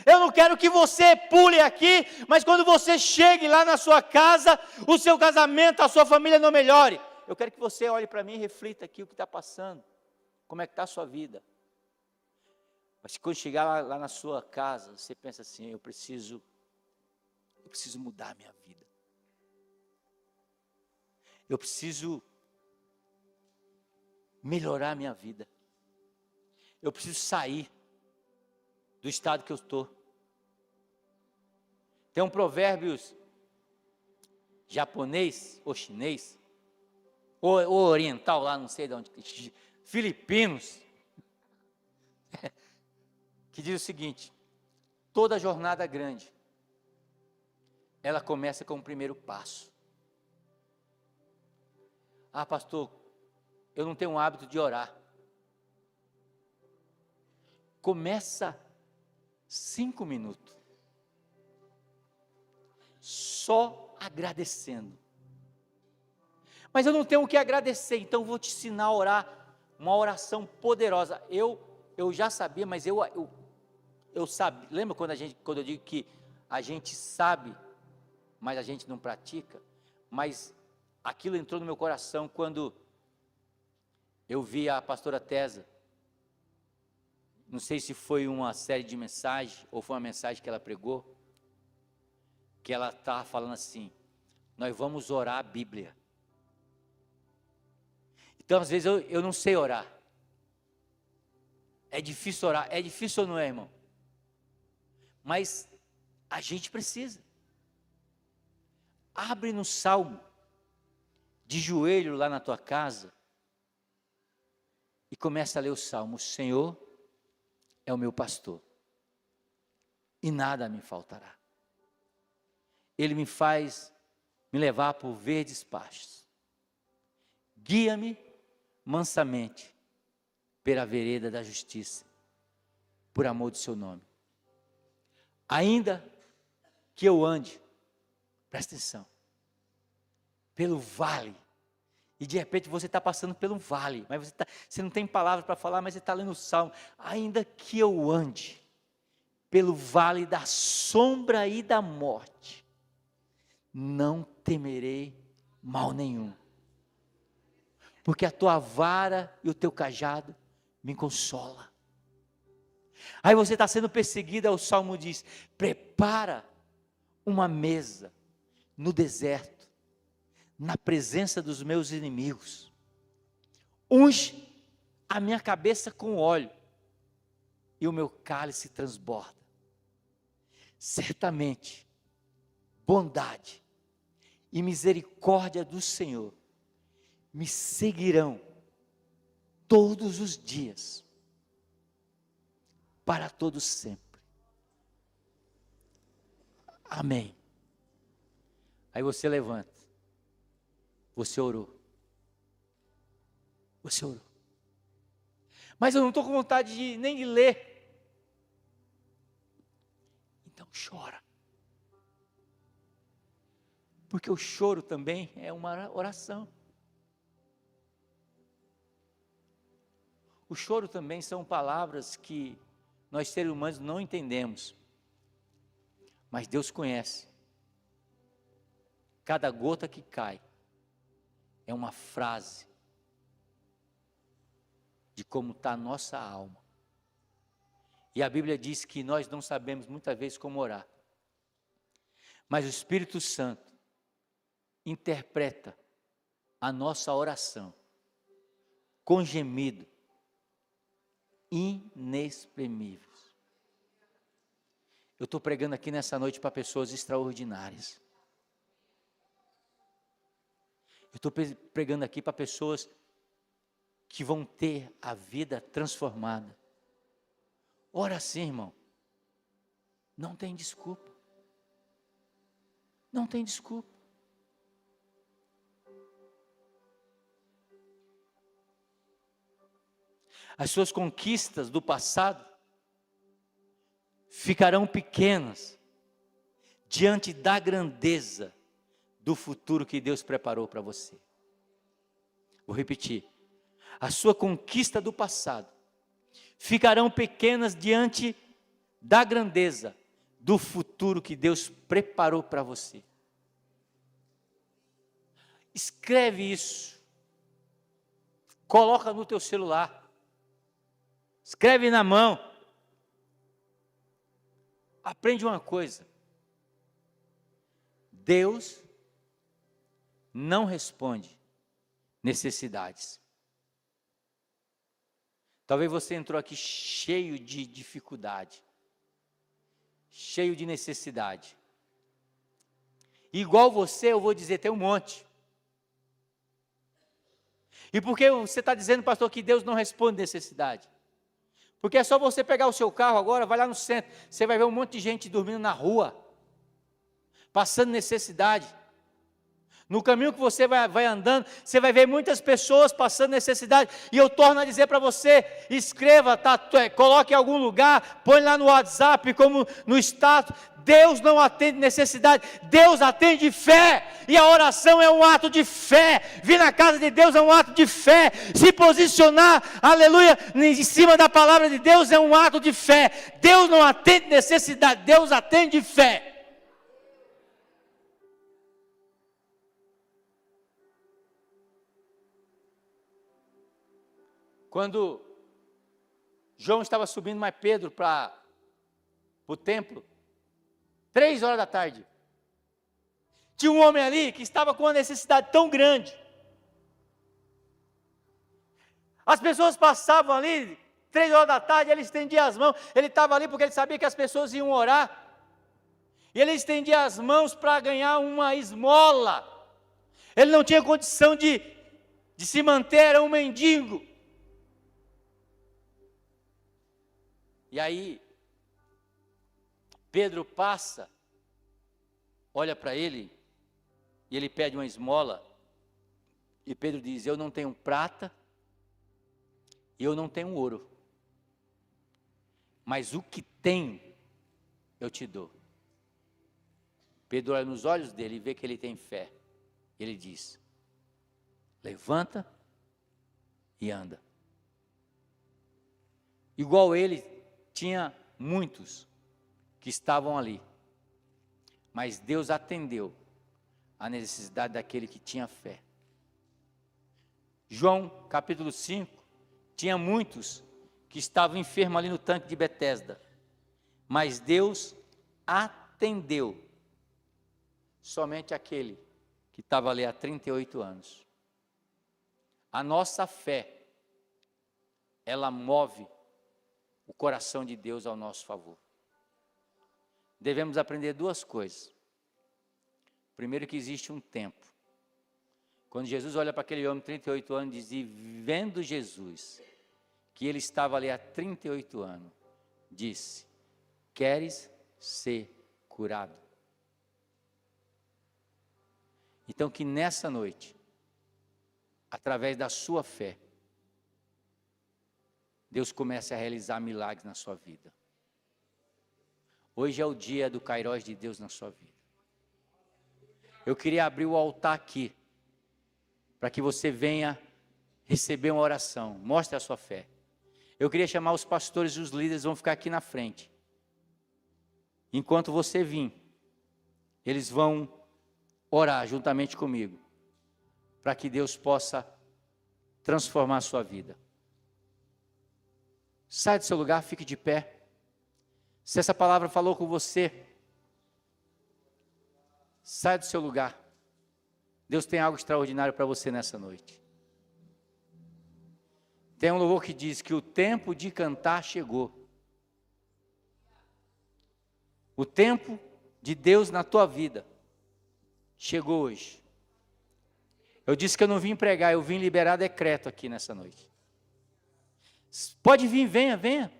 Eu não quero que você pule aqui, mas quando você chegue lá na sua casa, o seu casamento, a sua família não melhore. Eu quero que você olhe para mim e reflita aqui o que está passando, como é que está a sua vida. Mas quando chegar lá na sua casa, você pensa assim, eu preciso mudar a minha vida. Eu preciso melhorar a minha vida. Eu preciso sair do estado que eu estou. Tem um provérbio japonês ou chinês, ou oriental lá, não sei de onde, Filipinos, que diz o seguinte: toda jornada grande, ela começa com o primeiro passo. Ah, pastor, eu não tenho o hábito de orar. Começa 5 minutos, só agradecendo. Mas eu não tenho o que agradecer, então vou te ensinar a orar uma oração poderosa. Eu já sabia, mas eu sabia. Lembra quando eu digo que a gente sabe, mas a gente não pratica? Mas aquilo entrou no meu coração quando eu vi a pastora Tesa. Não sei se foi uma série de mensagens ou foi uma mensagem que ela pregou, que ela estava falando assim: nós vamos orar a Bíblia. Então, às vezes, eu não sei orar. É difícil orar. É difícil ou não é, irmão? Mas a gente precisa. Abre no Salmo, de joelho lá na tua casa, e começa a ler o Salmo. O Senhor é o meu pastor, e nada me faltará. Ele me faz me levar por verdes pastos. Guia-me mansamente pela vereda da justiça, por amor do seu nome. Ainda que eu ande, presta atenção, pelo vale, e de repente você está passando pelo vale, mas você não tem palavras para falar, mas você está lendo o Salmo. Ainda que eu ande pelo vale da sombra e da morte, não temerei mal nenhum, porque a tua vara e o teu cajado me consola. Aí você está sendo perseguido, aí o Salmo diz: prepara uma mesa no deserto, na presença dos meus inimigos, unge a minha cabeça com óleo, e o meu cálice transborda. Certamente, bondade e misericórdia do Senhor me seguirão todos os dias, para todos sempre. Amém. Aí você levanta, você orou, mas eu não estou com vontade nem de ler. Então chora, porque o choro também é uma oração. O choro também são palavras que nós seres humanos não entendemos, mas Deus conhece. Cada gota que cai é uma frase de como está a nossa alma. E a Bíblia diz que nós não sabemos muitas vezes como orar, mas o Espírito Santo interpreta a nossa oração com gemido inexprimíveis. Eu estou pregando aqui nessa noite para pessoas extraordinárias. Eu estou pregando aqui para pessoas que vão ter a vida transformada. Ora assim, irmão, não tem desculpa. Não tem desculpa. As suas conquistas do passado ficarão pequenas diante da grandeza do futuro que Deus preparou para você. Vou repetir. A sua conquista do passado ficarão pequenas diante da grandeza do futuro que Deus preparou para você. Escreve isso. Coloca no teu celular. Escreve na mão. Aprende uma coisa. Deus não responde necessidades. Talvez você entrou aqui cheio de dificuldade, cheio de necessidade. Igual você, eu vou dizer, tem um monte. E por que você está dizendo, pastor, que Deus não responde necessidade? Porque é só você pegar o seu carro agora, vai lá no centro, você vai ver um monte de gente dormindo na rua, passando necessidade. No caminho que você vai andando, você vai ver muitas pessoas passando necessidade. E eu torno a dizer para você, escreva, coloque em algum lugar, põe lá no WhatsApp, como no status. Deus não atende necessidade, Deus atende fé. E a oração é um ato de fé. Vir na casa de Deus é um ato de fé. Se posicionar, aleluia, em cima da palavra de Deus é um ato de fé. Deus não atende necessidade, Deus atende fé. Quando João estava subindo mais Pedro para o templo, 3 horas da tarde, tinha um homem ali que estava com uma necessidade tão grande. As pessoas passavam ali, 3 horas da tarde, ele estendia as mãos, ele estava ali porque ele sabia que as pessoas iam orar, e ele estendia as mãos para ganhar uma esmola. Ele não tinha condição de se manter, era um mendigo. E aí, Pedro passa, olha para ele, e ele pede uma esmola, e Pedro diz: eu não tenho prata, e eu não tenho ouro, mas o que tenho, eu te dou. Pedro olha nos olhos dele e vê que ele tem fé, ele diz: levanta e anda. Igual ele, tinha muitos que estavam ali, mas Deus atendeu a necessidade daquele que tinha fé. João capítulo 5, tinha muitos que estavam enfermos ali no tanque de Betesda, mas Deus atendeu somente aquele que estava ali há 38 anos. A nossa fé, ela move o coração de Deus ao nosso favor. Devemos aprender 2 coisas. Primeiro, que existe um tempo. Quando Jesus olha para aquele homem de 38 anos, diz, e vendo Jesus, que ele estava ali há 38 anos, disse: queres ser curado? Então que nessa noite, através da sua fé, Deus comece a realizar milagres na sua vida. Hoje é o dia do Kairos de Deus na sua vida. Eu queria abrir o altar aqui, para que você venha receber uma oração, mostre a sua fé. Eu queria chamar os pastores e os líderes, vão ficar aqui na frente. Enquanto você vir, eles vão orar juntamente comigo, para que Deus possa transformar a sua vida. Sai do seu lugar, fique de pé. Se essa palavra falou com você, sai do seu lugar. Deus tem algo extraordinário para você nessa noite. Tem um louvor que diz que o tempo de cantar chegou. O tempo de Deus na tua vida chegou hoje. Eu disse que eu não vim pregar, eu vim liberar decreto aqui nessa noite. Pode vir, venha.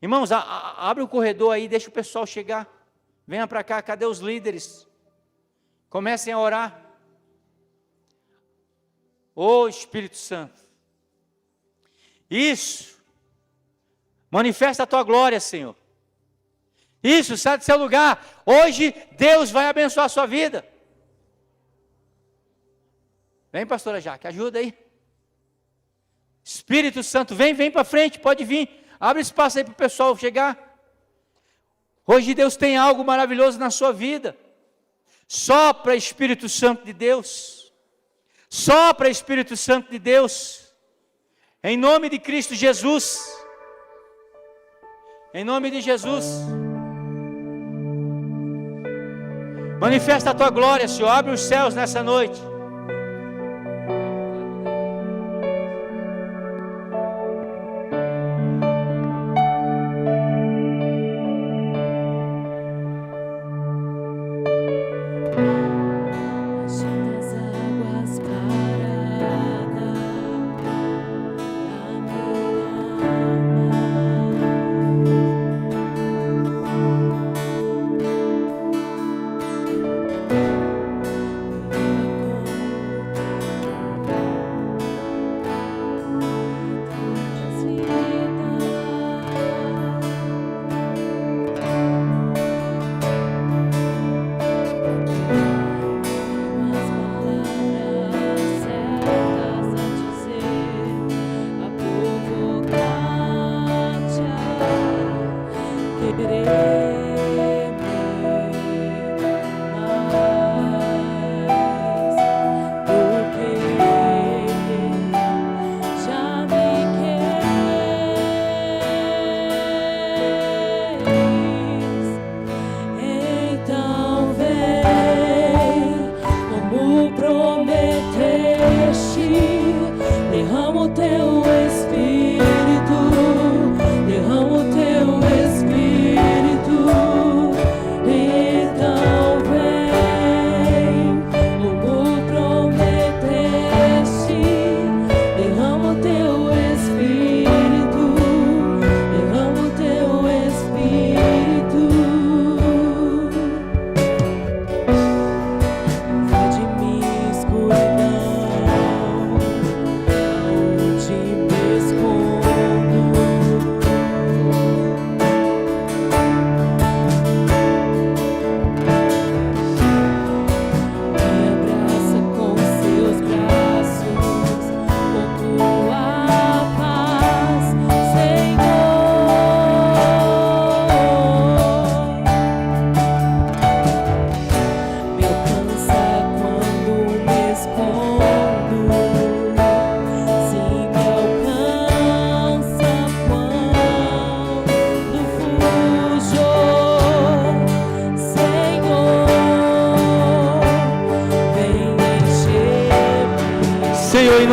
Irmãos, abre o corredor aí, deixa o pessoal chegar. Venha para cá, cadê os líderes? Comecem a orar. Ô Espírito Santo. Isso. Manifesta a tua glória, Senhor. Isso, sai do seu lugar. Hoje Deus vai abençoar a sua vida. Vem, pastora Jaque, ajuda aí. Espírito Santo, vem para frente, pode vir. Abre espaço aí para o pessoal chegar. Hoje Deus tem algo maravilhoso na sua vida. Sopra, Espírito Santo de Deus. Sopra, Espírito Santo de Deus. Em nome de Cristo Jesus. Em nome de Jesus. Manifesta a tua glória, Senhor. Abre os céus nessa noite.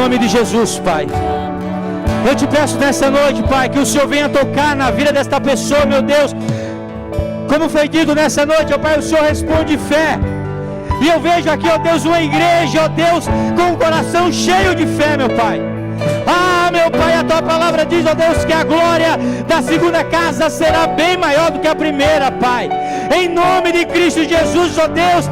nome de Jesus, Pai. Eu te peço nessa noite, Pai, que o Senhor venha tocar na vida desta pessoa, meu Deus. Como foi dito nessa noite, ó Pai, o Senhor responde fé. E eu vejo aqui, ó Deus, uma igreja, ó Deus, com o coração cheio de fé, meu Pai. Ah, meu Pai, a tua palavra diz, ó Deus, que a glória da segunda casa será bem maior do que a primeira, Pai. Em nome de Cristo Jesus, ó Deus,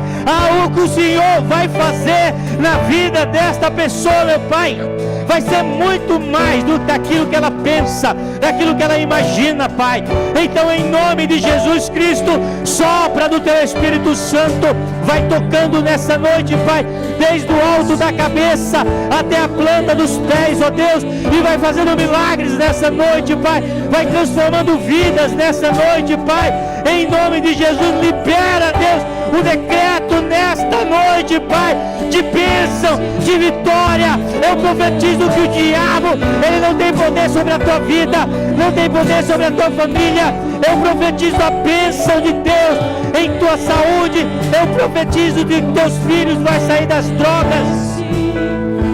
o que o Senhor vai fazer na vida desta pessoa, meu Pai, vai ser muito mais do que aquilo que ela pensa, daquilo que ela imagina, Pai. Então, em nome de Jesus Cristo, sopra do Teu Espírito Santo, vai tocando nessa noite, Pai, desde o alto da cabeça até a planta dos pés, ó Deus, e vai fazendo milagres nessa noite, Pai, vai transformando vidas nessa noite, Pai. Em nome de Jesus, libera, Deus, o decreto nesta noite, Pai, de bênção, de vitória. Eu profetizo que o diabo, ele não tem poder sobre a tua vida, não tem poder sobre a tua família. Eu profetizo a bênção de Deus em tua saúde. Eu profetizo que teus filhos vão sair das drogas.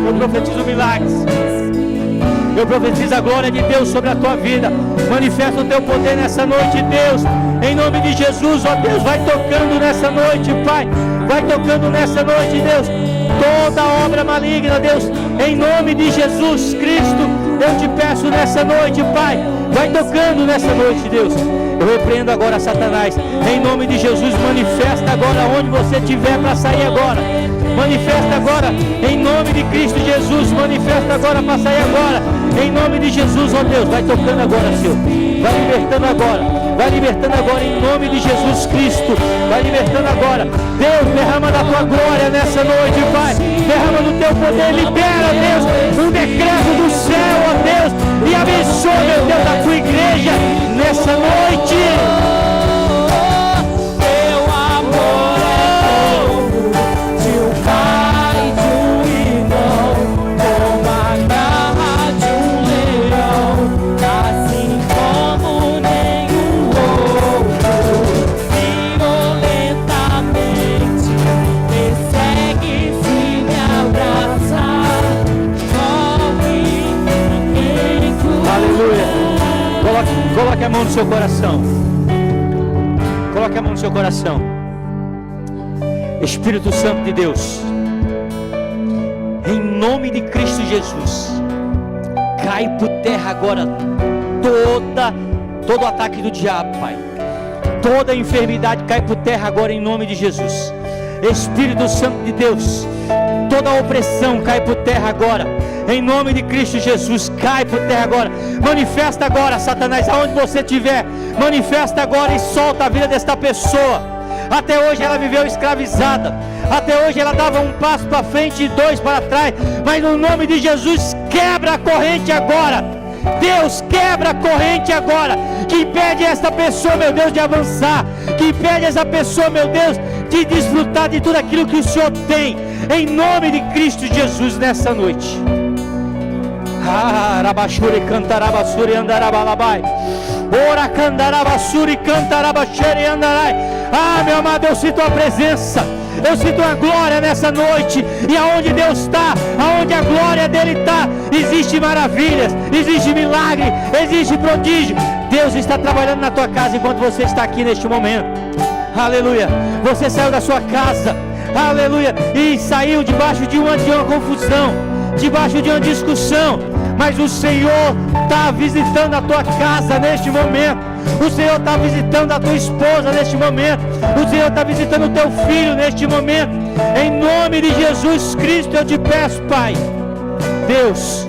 Eu profetizo milagres. Eu profetizo a glória de Deus sobre a tua vida. Manifesta o teu poder nessa noite, Deus. Em nome de Jesus, ó Deus, vai tocando nessa noite, Pai. Vai tocando nessa noite, Deus. Toda obra maligna, Deus. Em nome de Jesus Cristo, eu te peço nessa noite, Pai. Vai tocando nessa noite, Deus. Eu repreendo agora Satanás. Em nome de Jesus, manifesta agora onde você estiver para sair agora. Manifesta agora, em nome de Cristo Jesus. Manifesta agora para sair agora. Em nome de Jesus, ó Deus, vai tocando agora, Senhor. Vai libertando agora. Vai libertando agora em nome de Jesus Cristo. Vai libertando agora. Deus, derrama da tua glória nessa noite, Pai. Derrama do teu poder. Libera, Deus, um decreto do céu, ó Deus. E abençoa, meu Deus, a tua igreja nessa noite. Coloque a mão no seu coração. Coloque a mão no seu coração. Espírito Santo de Deus, em nome de Cristo Jesus, cai por terra agora todo ataque do diabo, Pai. Toda enfermidade cai por terra agora em nome de Jesus. Espírito Santo de Deus, toda opressão cai por terra agora. Em nome de Cristo Jesus, cai por terra agora. Manifesta agora, Satanás, aonde você estiver. Manifesta agora e solta a vida desta pessoa. Até hoje ela viveu escravizada. Até hoje ela dava um passo para frente e dois para trás. Mas no nome de Jesus, quebra a corrente agora. Deus, quebra a corrente agora, que impede esta pessoa, meu Deus, de avançar. Que impede essa pessoa, meu Deus, de desfrutar de tudo aquilo que o Senhor tem. Em nome de Cristo Jesus, nessa noite. Rabashuri cantarabassuri andarabalabai. Ora candarabassuri cantarabaxeri andarai. Meu amado, eu sinto a presença. Eu sinto a glória nessa noite. E aonde Deus está, aonde a glória dele está, existe maravilhas, existe milagre, existe prodígio. Deus está trabalhando na tua casa enquanto você está aqui neste momento. Aleluia. Você saiu da sua casa, aleluia, e saiu debaixo de uma confusão, debaixo de uma discussão. Mas o Senhor está visitando a tua casa neste momento. O Senhor está visitando a tua esposa neste momento. O Senhor está visitando o teu filho neste momento. Em nome de Jesus Cristo eu te peço, Pai, Deus,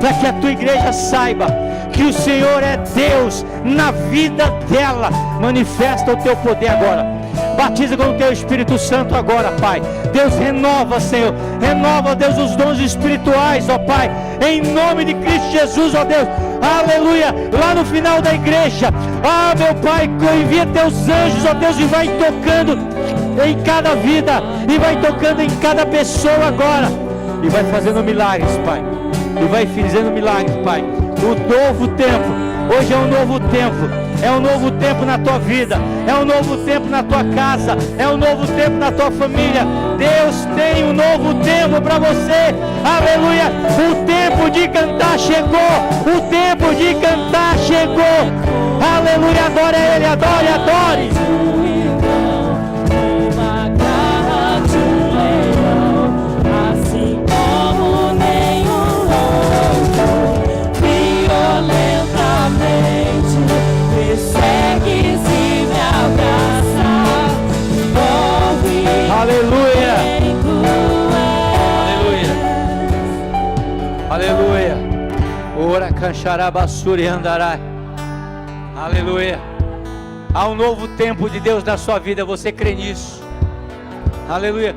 para que a tua igreja saiba que o Senhor é Deus na vida dela. Manifesta o teu poder agora. Batiza com o teu Espírito Santo agora, Pai. Deus, renova, Senhor. Renova, Deus, os dons espirituais, ó Pai. Em nome de Cristo Jesus, ó Deus. Aleluia. Lá no final da igreja, meu Pai, envia teus anjos, ó Deus, e vai tocando em cada vida. E vai tocando em cada pessoa agora. E vai fazendo milagres, Pai. E vai fazendo milagres, Pai. O novo tempo. Hoje é um novo tempo. É um novo tempo na tua vida, é um novo tempo na tua casa, é um novo tempo na tua família. Deus tem um novo tempo para você. Aleluia! O tempo de cantar chegou, o tempo de cantar chegou. Aleluia! Adore a Ele, adore, adore. Aleluia, aleluia, aleluia. Ora cancharabasuri andarai. Aleluia. Há um novo tempo de Deus na sua vida. Você crê nisso? Aleluia.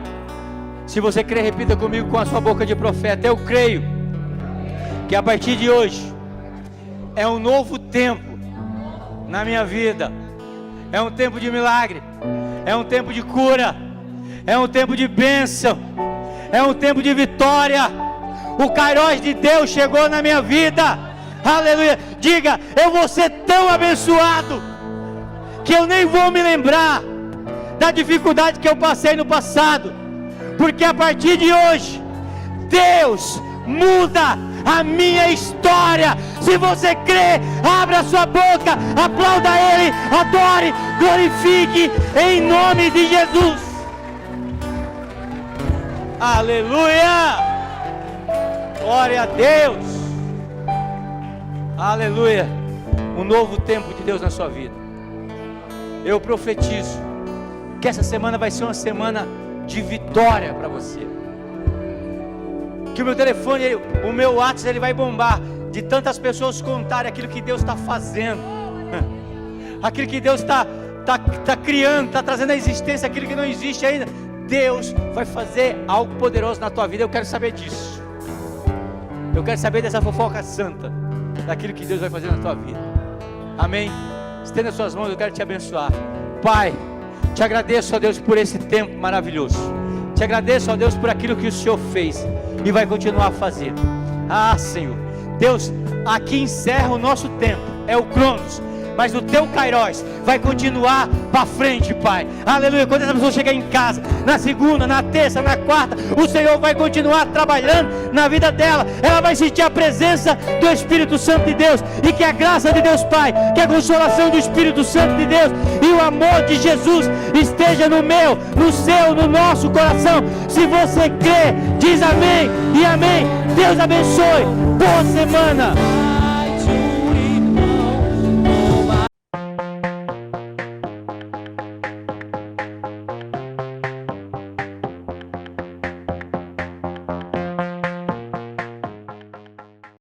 Se você crê, repita comigo com a sua boca de profeta: eu creio que a partir de hoje é um novo tempo na minha vida. É um tempo de milagre, é um tempo de cura, é um tempo de bênção, é um tempo de vitória. O Kairos de Deus chegou na minha vida. Aleluia. Diga: eu vou ser tão abençoado que eu nem vou me lembrar da dificuldade que eu passei no passado, porque a partir de hoje Deus muda a minha história. Se você crê, abra sua boca, aplauda Ele, adore, glorifique em nome de Jesus. Aleluia, glória a Deus. Aleluia. Um novo tempo de Deus na sua vida. Eu profetizo que essa semana vai ser uma semana de vitória para você. Que o meu telefone, o meu WhatsApp, ele vai bombar de tantas pessoas contarem aquilo que Deus está fazendo, aquilo que Deus está criando, está trazendo à existência aquilo que não existe ainda. Deus vai fazer algo poderoso na tua vida. Eu quero saber disso. Eu quero saber dessa fofoca santa, daquilo que Deus vai fazer na tua vida. Amém? Estenda suas mãos, eu quero te abençoar. Pai, te agradeço, ó Deus, por esse tempo maravilhoso. Te agradeço, ó Deus, por aquilo que o Senhor fez e vai continuar a fazer. Ah, Senhor, Deus, aqui encerra o nosso tempo, é o Cronos, mas o teu Kairos vai continuar para frente, Pai. Aleluia. Quando essa pessoa chegar em casa, na segunda, na terça, na quarta, o Senhor vai continuar trabalhando na vida dela. Ela vai sentir a presença do Espírito Santo de Deus, e que a graça de Deus Pai, que a consolação do Espírito Santo de Deus e o amor de Jesus esteja no meu, no seu, no nosso coração. Se você crê, diz amém e amém. Deus abençoe. Boa semana.